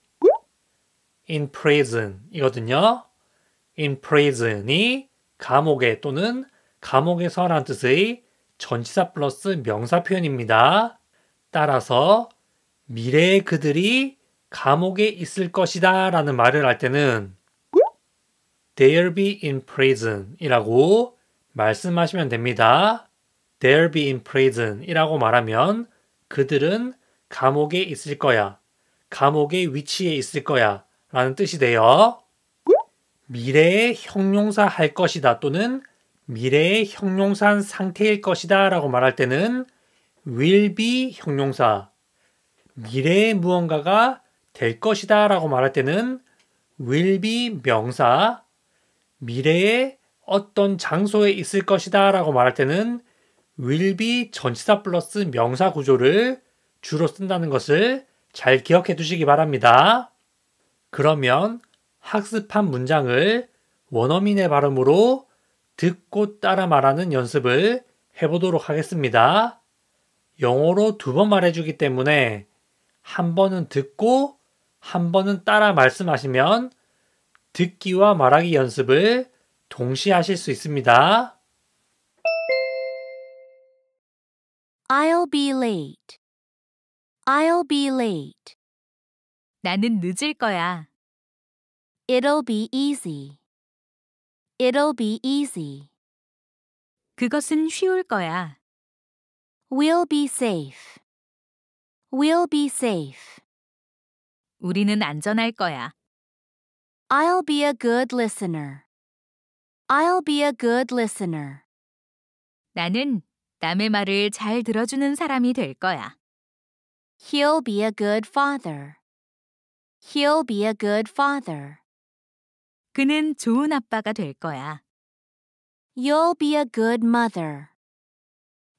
in prison 이거든요. in prison이 감옥에 또는 감옥에서 라는 뜻의 전치사 플러스 명사 표현입니다. 따라서 미래의 그들이 감옥에 있을 것이다 라는 말을 할 때는 they'll be in prison 이라고 말씀하시면 됩니다. they'll be in prison 이라고 말하면 그들은 감옥에 있을 거야. 감옥의 위치에 있을 거야. 라는 뜻이 돼요. 미래의 형용사 할 것이다 또는 미래의 형용사한 상태일 것이다 라고 말할 때는 will be 형용사, 미래의 무언가가 될 것이다 라고 말할 때는 will be 명사, 미래의 어떤 장소에 있을 것이다 라고 말할 때는 will be 전치사 플러스 명사 구조를 주로 쓴다는 것을 잘 기억해 두시기 바랍니다. 그러면 학습한 문장을 원어민의 발음으로 듣고 따라 말하는 연습을 해보도록 하겠습니다. 영어로 2번 말해주기 때문에 한 번은 듣고 한 번은 따라 말씀하시면 듣기와 말하기 연습을 동시에 하실 수 있습니다. I'll be late. I'll be late. 나는 늦을 거야. It'll be easy. It'll be easy. 그것은 쉬울 거야. We'll be safe. We'll be safe. 우리는 안전할 거야. I'll be a good listener. I'll be a good listener. 나는 남의 말을 잘 들어주는 사람이 될 거야. He'll be a good father. He'll be a good father. 그는 좋은 아빠가 될 거야. You'll be a good mother.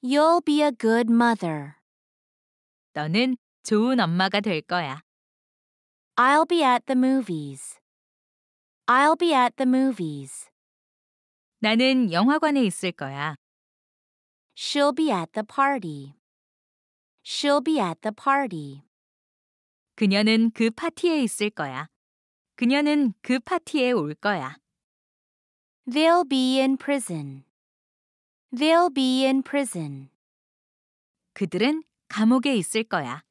You'll be a good mother. 너는 좋은 엄마가 될 거야. I'll be at the movies. I'll be at the movies. 나는 영화관에 있을 거야. She'll be at the party. She'll be at the party. 그녀는 그 파티에 있을 거야. 그녀는 그 파티에 올 거야. They'll be in prison. They'll be in prison. 그들은 감옥에 있을 거야.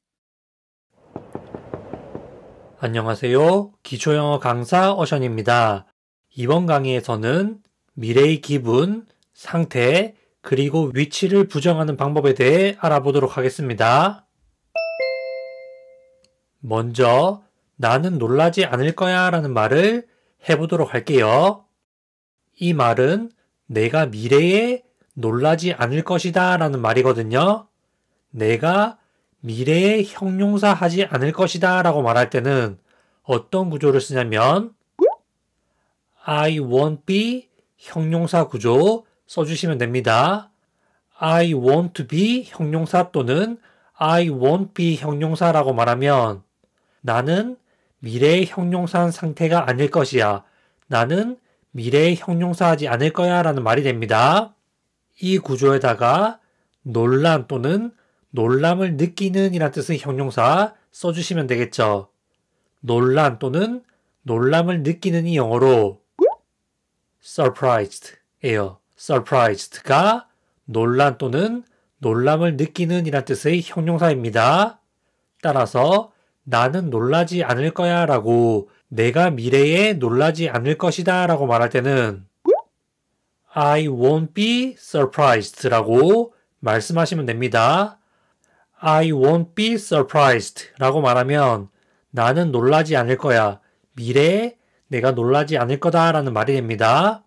안녕하세요. 기초영어 강사 어션입니다. 이번 강의에서는 미래의 기분, 상태, 그리고 위치를 부정하는 방법에 대해 알아보도록 하겠습니다. 먼저 나는 놀라지 않을 거야 라는 말을 해보도록 할게요. 이 말은 내가 미래에 놀라지 않을 것이다 라는 말이거든요. 내가 미래에 형용사 하지 않을 것이다 라고 말할 때는 어떤 구조를 쓰냐면 I won't be 형용사 구조 써주시면 됩니다. I want to be 형용사 또는 I won't be 형용사라고 말하면 나는 미래의 형용사한 상태가 아닐 것이야. 나는 미래의 형용사하지 않을 거야 라는 말이 됩니다. 이 구조에다가 논란 또는 놀람을 느끼는 이란 뜻의 형용사 써주시면 되겠죠. 논란 또는 놀람을 느끼는 이 영어로 surprised 예요. surprised가 논란 또는 놀람을 느끼는 이란 뜻의 형용사입니다. 따라서 나는 놀라지 않을 거야 라고 내가 미래에 놀라지 않을 것이다 라고 말할 때는 I won't be surprised 라고 말씀하시면 됩니다. I won't be surprised 라고 말하면 나는 놀라지 않을 거야. 미래에 내가 놀라지 않을 거다 라는 말이 됩니다.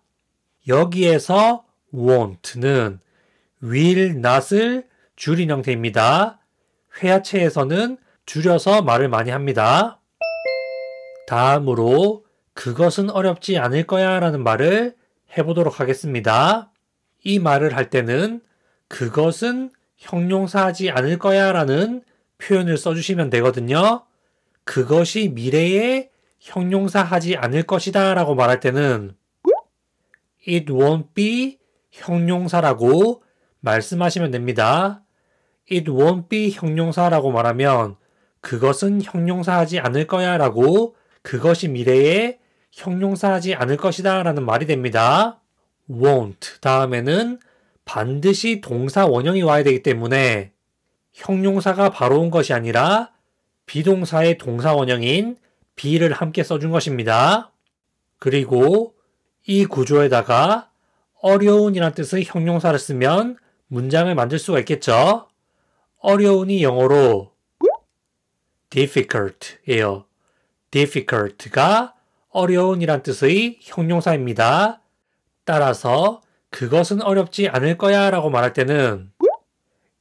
여기에서 won't는 will not을 줄인 형태입니다. 회화체에서는 줄여서 말을 많이 합니다. 다음으로 그것은 어렵지 않을 거야 라는 말을 해보도록 하겠습니다. 이 말을 할 때는 그것은 형용사하지 않을 거야 라는 표현을 써주시면 되거든요. 그것이 미래에 형용사하지 않을 것이다 라고 말할 때는 It won't be 형용사라고 말씀하시면 됩니다. It won't be 형용사라고 말하면 그것은 형용사하지 않을 거야 라고 그것이 미래에 형용사하지 않을 것이다 라는 말이 됩니다. won't 다음에는 반드시 동사 원형이 와야 되기 때문에 형용사가 바로 온 것이 아니라 비동사의 동사 원형인 be를 함께 써준 것입니다. 그리고 이 구조에다가 어려운이란 뜻의 형용사를 쓰면 문장을 만들 수가 있겠죠. 어려운이 영어로 difficult예요. difficult가 어려운이란 뜻의 형용사입니다. 따라서 그것은 어렵지 않을 거야 라고 말할 때는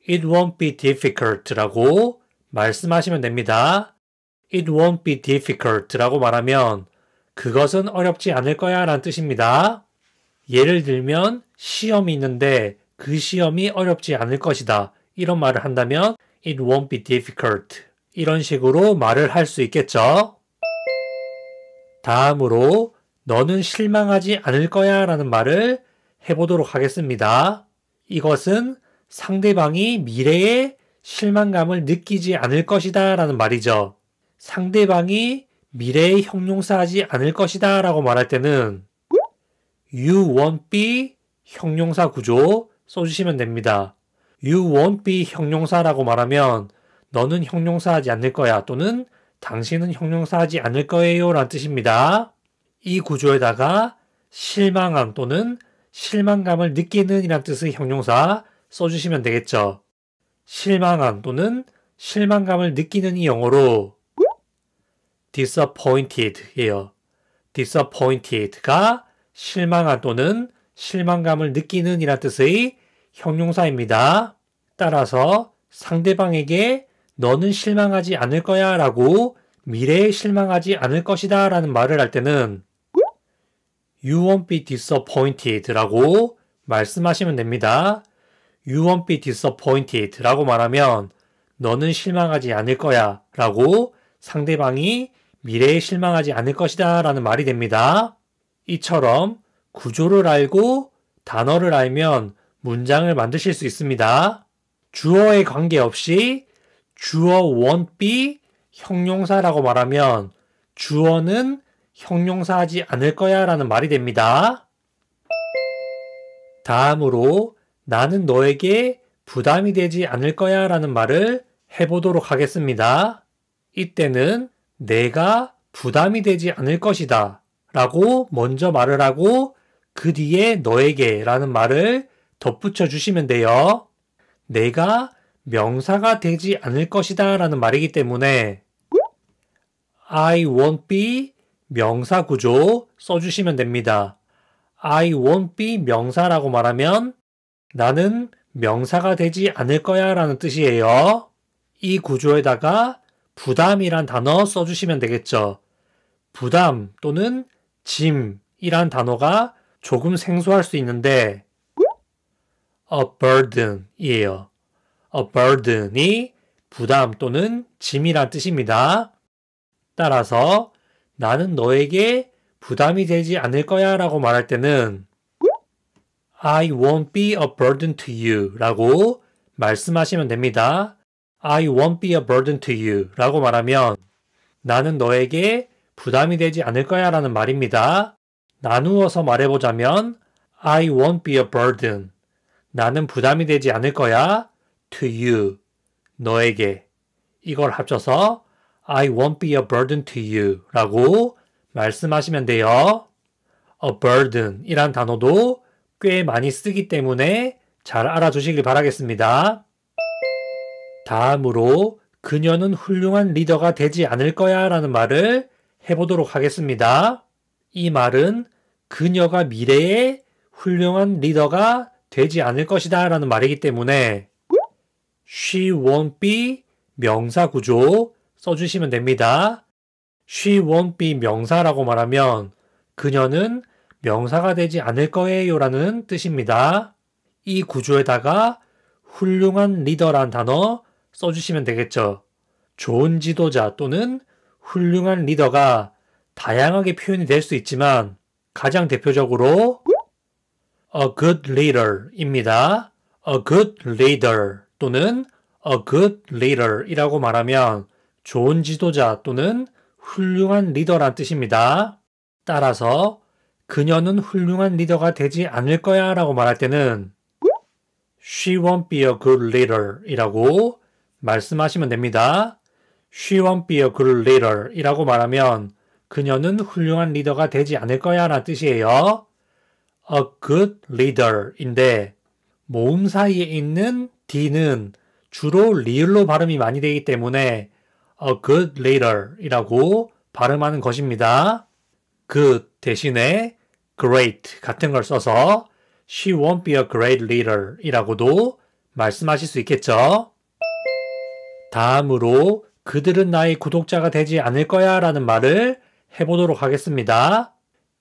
It won't be difficult 라고 말씀하시면 됩니다. It won't be difficult 라고 말하면 그것은 어렵지 않을 거야 라는 뜻입니다. 예를 들면 시험이 있는데 그 시험이 어렵지 않을 것이다. 이런 말을 한다면 It won't be difficult 이런 식으로 말을 할 수 있겠죠. 다음으로 너는 실망하지 않을 거야 라는 말을 해보도록 하겠습니다. 이것은 상대방이 미래에 실망감을 느끼지 않을 것이다 라는 말이죠. 상대방이 미래에 형용사하지 않을 것이다 라고 말할 때는 You won't be 형용사 구조 써주시면 됩니다. You won't be 형용사라고 말하면 너는 형용사하지 않을 거야 또는 당신은 형용사하지 않을 거예요 라는 뜻입니다. 이 구조에다가 실망함 또는 실망감을 느끼는 이란 뜻의 형용사 써주시면 되겠죠. 실망함 또는 실망감을 느끼는 이 영어로 disappointed 예요. disappointed가 실망함 또는 실망감을 느끼는 이란 뜻의 형용사입니다. 따라서 상대방에게 너는 실망하지 않을 거야 라고 미래에 실망하지 않을 것이다 라는 말을 할 때는 You won't be disappointed 라고 말씀하시면 됩니다. You won't be disappointed 라고 말하면 너는 실망하지 않을 거야 라고 상대방이 미래에 실망하지 않을 것이다 라는 말이 됩니다. 이처럼 구조를 알고 단어를 알면 문장을 만드실 수 있습니다. 주어에 관계없이 주어 won't be 형용사라고 말하면 주어는 형용사하지 않을 거야 라는 말이 됩니다. 다음으로 나는 너에게 부담이 되지 않을 거야 라는 말을 해보도록 하겠습니다. 이때는 내가 부담이 되지 않을 것이다 라고 먼저 말을 하고 그 뒤에 너에게 라는 말을 덧붙여 주시면 돼요. 내가 명사가 되지 않을 것이다 라는 말이기 때문에 I won't be 명사 구조 써주시면 됩니다. I won't be 명사라고 말하면 나는 명사가 되지 않을 거야 라는 뜻이에요. 이 구조에다가 부담이란 단어 써주시면 되겠죠. 부담 또는 짐이란 단어가 조금 생소할 수 있는데 a burden 이에요. a burden이 부담 또는 짐이란 뜻입니다. 따라서 나는 너에게 부담이 되지 않을 거야 라고 말할 때는 I won't be a burden to you 라고 말씀하시면 됩니다. I won't be a burden to you 라고 말하면 나는 너에게 부담이 되지 않을 거야 라는 말입니다. 나누어서 말해보자면 I won't be a burden. 나는 부담이 되지 않을 거야. to you. 너에게. 이걸 합쳐서 I won't be a burden to you 라고 말씀하시면 돼요. a burden 이란 단어도 꽤 많이 쓰기 때문에 잘 알아두시길 바라겠습니다. 다음으로 그녀는 훌륭한 리더가 되지 않을 거야 라는 말을 해보도록 하겠습니다. 이 말은 그녀가 미래에 훌륭한 리더가 되지 않을 것이다 라는 말이기 때문에 she won't be 명사 구조 써주시면 됩니다. she won't be 명사라고 말하면 그녀는 명사가 되지 않을 거예요 라는 뜻입니다. 이 구조에다가 훌륭한 리더란 단어 써주시면 되겠죠. 좋은 지도자 또는 훌륭한 리더가 다양하게 표현이 될 수 있지만 가장 대표적으로 a good leader입니다. a good leader 또는 a good leader 이라고 말하면 좋은 지도자 또는 훌륭한 리더란 뜻입니다. 따라서 그녀는 훌륭한 리더가 되지 않을 거야 라고 말할 때는 she won't be a good leader 이라고 말씀하시면 됩니다. She won't be a good leader 이라고 말하면 그녀는 훌륭한 리더가 되지 않을 거야 라는 뜻이에요. a good leader 인데 모음 사이에 있는 D는 주로 리을로 발음이 많이 되기 때문에 a good leader 이라고 발음하는 것입니다. good 대신에 great 같은 걸 써서 she won't be a great leader 이라고도 말씀하실 수 있겠죠. 다음으로 그들은 나의 구독자가 되지 않을 거야 라는 말을 해보도록 하겠습니다.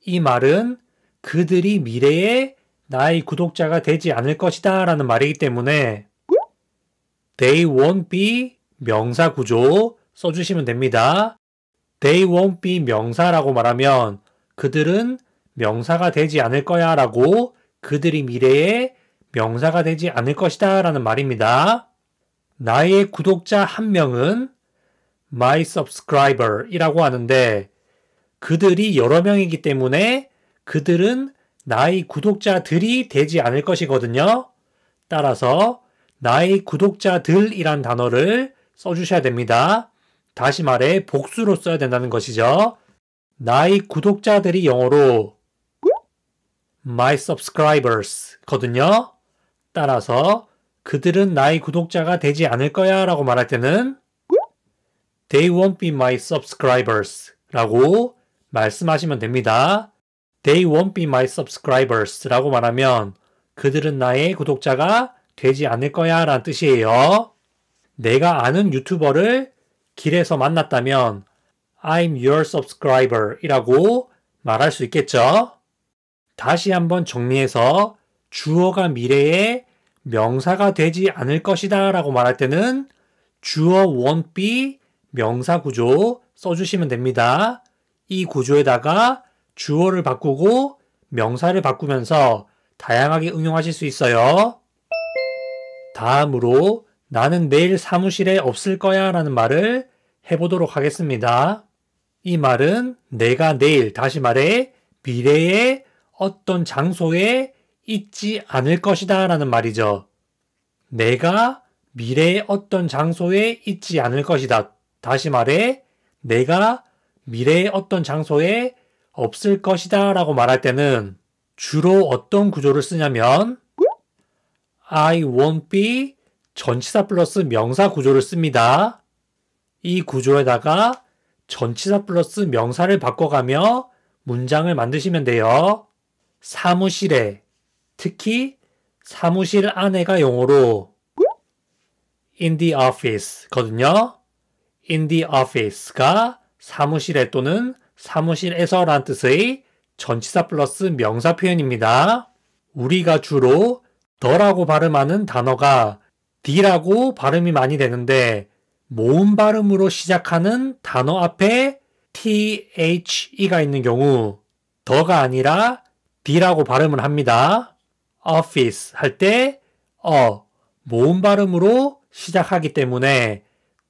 이 말은 그들이 미래에 나의 구독자가 되지 않을 것이다 라는 말이기 때문에 they won't be 명사 구조 써주시면 됩니다. they won't be 명사라고 말하면 그들은 명사가 되지 않을 거야 라고 그들이 미래에 명사가 되지 않을 것이다 라는 말입니다. 나의 구독자 한 명은 my subscriber 이라고 하는데 그들이 여러 명이기 때문에 그들은 나의 구독자들이 되지 않을 것이거든요. 따라서 나의 구독자들이란 단어를 써주셔야 됩니다. 다시 말해 복수로 써야 된다는 것이죠. 나의 구독자들이 영어로 my subscribers 거든요. 따라서 그들은 나의 구독자가 되지 않을 거야 라고 말할 때는 they won't be my subscribers 라고 말씀하시면 됩니다. They won't be my subscribers 라고 말하면 그들은 나의 구독자가 되지 않을 거야 라는 뜻이에요. 내가 아는 유튜버를 길에서 만났다면 I'm your subscriber 이라고 말할 수 있겠죠. 다시 한번 정리해서 주어가 미래에 명사가 되지 않을 것이다 라고 말할 때는 주어 won't be 명사 구조 써주시면 됩니다. 이 구조에다가 주어를 바꾸고 명사를 바꾸면서 다양하게 응용하실 수 있어요. 다음으로 나는 내일 사무실에 없을 거야 라는 말을 해보도록 하겠습니다. 이 말은 내가 내일, 다시 말해 미래에 어떤 장소에 있지 않을 것이다 라는 말이죠. 내가 미래의 어떤 장소에 있지 않을 것이다. 다시 말해 내가 미래의 어떤 장소에 없을 것이다 라고 말할 때는 주로 어떤 구조를 쓰냐면 I won't be 전치사 플러스 명사 구조를 씁니다. 이 구조에다가 전치사 플러스 명사를 바꿔가며 문장을 만드시면 돼요. 사무실에, 특히 사무실 안에가 영어로 in the office 거든요. in the office가 사무실에 또는 사무실에서 라는 뜻의 전치사 플러스 명사 표현입니다. 우리가 주로 더라고 발음하는 단어가 D라고 발음이 많이 되는데 모음 발음으로 시작하는 단어 앞에 THE가 있는 경우 더가 아니라 D라고 발음을 합니다. office 할 때 모음 발음으로 시작하기 때문에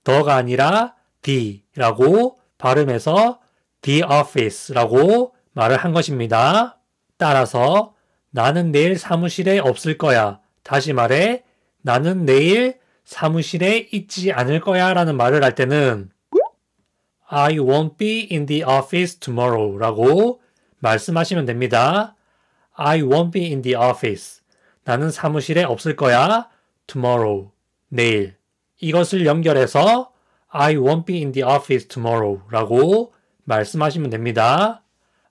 더가 아니라 D라고 발음해서 The office라고 말을 한 것입니다. 따라서 나는 내일 사무실에 없을 거야. 다시 말해 나는 내일 사무실에 있지 않을 거야 라는 말을 할 때는 I won't be in the office tomorrow 라고 말씀하시면 됩니다. I won't be in the office. 나는 사무실에 없을 거야. tomorrow. 내일. 이것을 연결해서 I won't be in the office tomorrow 라고 말씀하시면 됩니다.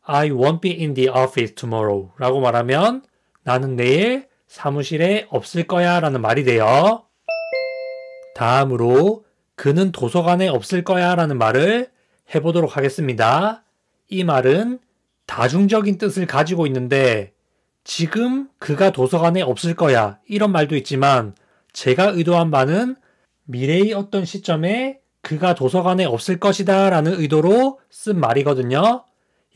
I won't be in the office tomorrow 라고 말하면 나는 내일 사무실에 없을 거야 라는 말이 돼요. 다음으로 그는 도서관에 없을 거야 라는 말을 해보도록 하겠습니다. 이 말은 다중적인 뜻을 가지고 있는데 지금 그가 도서관에 없을 거야 이런 말도 있지만 제가 의도한 바는 미래의 어떤 시점에 그가 도서관에 없을 것이다 라는 의도로 쓴 말이거든요.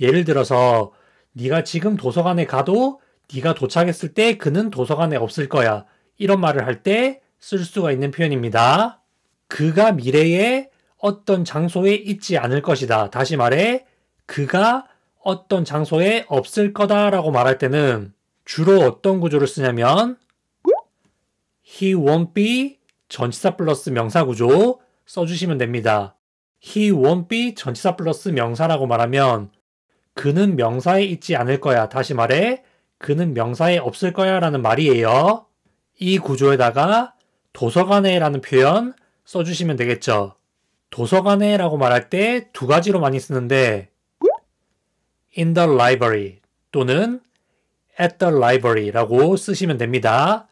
예를 들어서 네가 지금 도서관에 가도 네가 도착했을 때 그는 도서관에 없을 거야. 이런 말을 할 때 쓸 수가 있는 표현입니다. 그가 미래에 어떤 장소에 있지 않을 것이다. 다시 말해 그가 어떤 장소에 없을 거다 라고 말할 때는 주로 어떤 구조를 쓰냐면 He won't be 전치사 플러스 명사 구조 써주시면 됩니다. He won't be 전치사 플러스 명사라고 말하면 그는 명사에 있지 않을 거야. 다시 말해 그는 명사에 없을 거야 라는 말이에요. 이 구조에다가 도서관에 라는 표현 써주시면 되겠죠. 도서관에 라고 말할 때 두 가지로 많이 쓰는데 in the library 또는 at the library 라고 쓰시면 됩니다.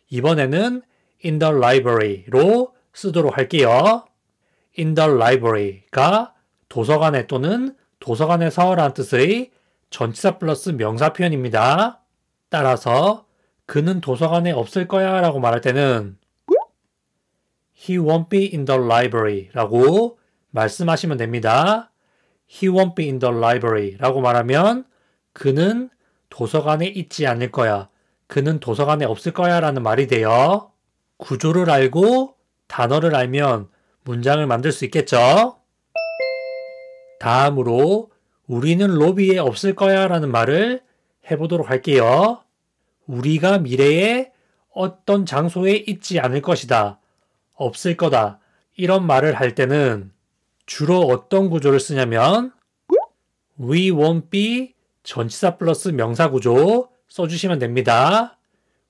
이번에는 in the library로 쓰도록 할게요. in the library가 도서관에 또는 도서관에서 라는 뜻의 전치사 플러스 명사 표현입니다. 따라서 그는 도서관에 없을 거야 라고 말할 때는 He won't be in the library 라고 말씀하시면 됩니다. He won't be in the library 라고 말하면 그는 도서관에 있지 않을 거야. 그는 도서관에 없을 거야 라는 말이 돼요. 구조를 알고 단어를 알면 문장을 만들 수 있겠죠? 다음으로 우리는 로비에 없을 거야 라는 말을 해보도록 할게요. 우리가 미래에 어떤 장소에 있지 않을 것이다. 없을 거다. 이런 말을 할 때는 주로 어떤 구조를 쓰냐면 We won't be 전치사 플러스 명사 구조 써주시면 됩니다.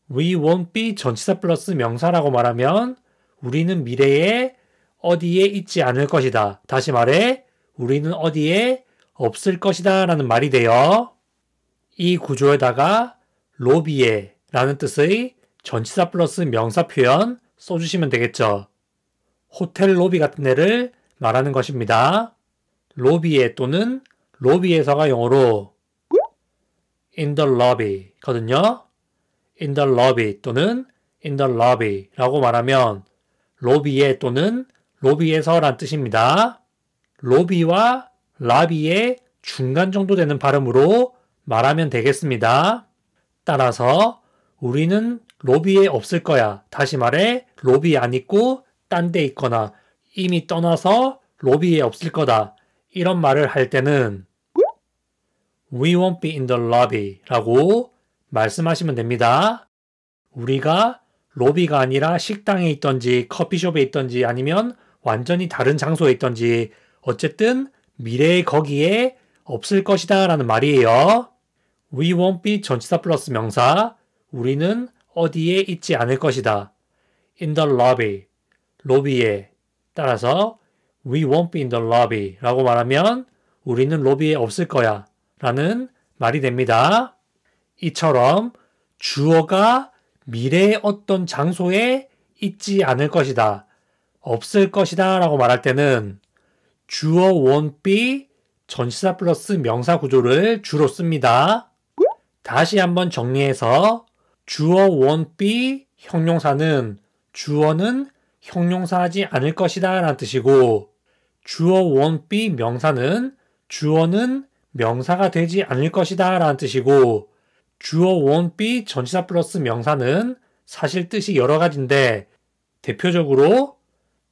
We won't be 전치사 플러스 명사라고 말하면 우리는 미래에 어디에 있지 않을 것이다. 다시 말해 우리는 어디에 없을 것이다 라는 말이 돼요. 이 구조에다가 로비에 라는 뜻의 전치사 플러스 명사 표현 써주시면 되겠죠. 호텔 로비 같은 데를 말하는 것입니다. 로비에 또는 로비에서가 영어로 in the lobby 거든요. in the lobby 또는 in the lobby 라고 말하면 로비에 또는 로비에서 란 뜻입니다. 로비와 라비의 중간 정도 되는 발음으로 말하면 되겠습니다. 따라서 우리는 로비에 없을 거야. 다시 말해 로비에 안 있고 딴 데 있거나 이미 떠나서 로비에 없을 거다. 이런 말을 할 때는 We won't be in the lobby 라고 말씀하시면 됩니다. 우리가 로비가 아니라 식당에 있던지 커피숍에 있던지 아니면 완전히 다른 장소에 있던지 어쨌든 미래에 거기에 없을 것이다 라는 말이에요. We won't be 전치사 플러스 명사 우리는 어디에 있지 않을 것이다. in the lobby 로비에 따라서 We won't be in the lobby 라고 말하면 우리는 로비에 없을 거야 라는 말이 됩니다. 이처럼 주어가 미래의 어떤 장소에 있지 않을 것이다 없을 것이다 라고 말할 때는 주어 won't be 전치사 플러스 명사 구조를 주로 씁니다. 다시 한번 정리해서 주어 won't be 형용사는 주어는 형용사하지 않을 것이다 라는 뜻이고 주어 won't be 명사는 주어는 명사가 되지 않을 것이다 라는 뜻이고 주어 won't be 전치사 플러스 명사는 사실 뜻이 여러 가지인데 대표적으로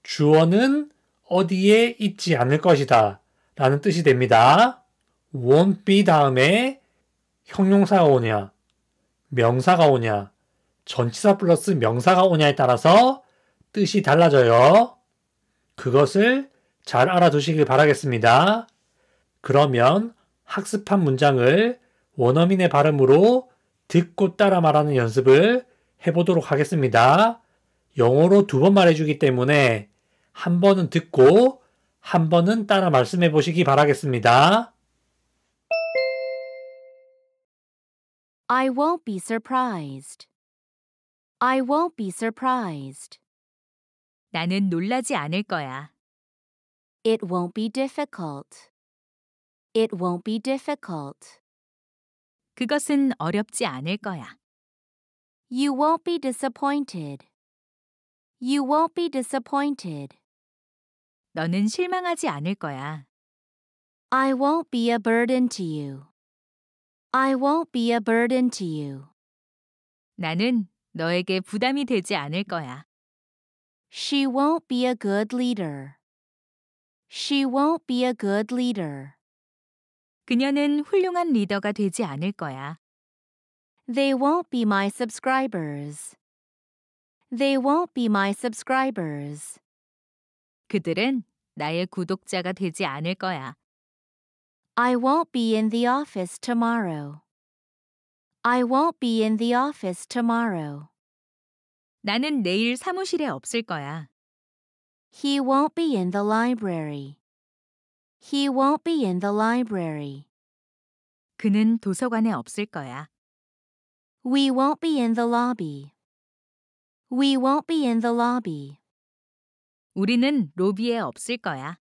주어는 어디에 있지 않을 것이다 라는 뜻이 됩니다. won't be 다음에 형용사가 오냐, 명사가 오냐, 전치사 플러스 명사가 오냐에 따라서 뜻이 달라져요. 그것을 잘 알아두시길 바라겠습니다. 그러면 학습한 문장을 원어민의 발음으로 듣고 따라 말하는 연습을 해보도록 하겠습니다. 영어로 2번 말해주기 때문에 한 번은 듣고 한 번은 따라 말씀해 보시기 바라겠습니다. I won't be surprised. I won't be surprised. 나는 놀라지 않을 거야. It won't be difficult. It won't be difficult. 그것은 어렵지 않을 거야. You won't be disappointed. You won't be disappointed. 너는 실망하지 않을 거야. I won't be a burden to you. I won't be a burden to you. 나는 너에게 부담이 되지 않을 거야. She won't be a good leader. She won't be a good leader. 그녀는 훌륭한 리더가 되지 않을 거야. They won't be my subscribers. They won't be my subscribers. 그들은 나의 구독자가 되지 않을 거야. I won't be in the office tomorrow. I won't be in the office tomorrow. 나는 내일 사무실에 없을 거야. He won't be in the library. He won't be in the library. 그는 도서관에 없을 거야. We won't be in the lobby. We won't be in the lobby. 우리는 로비에 없을 거야.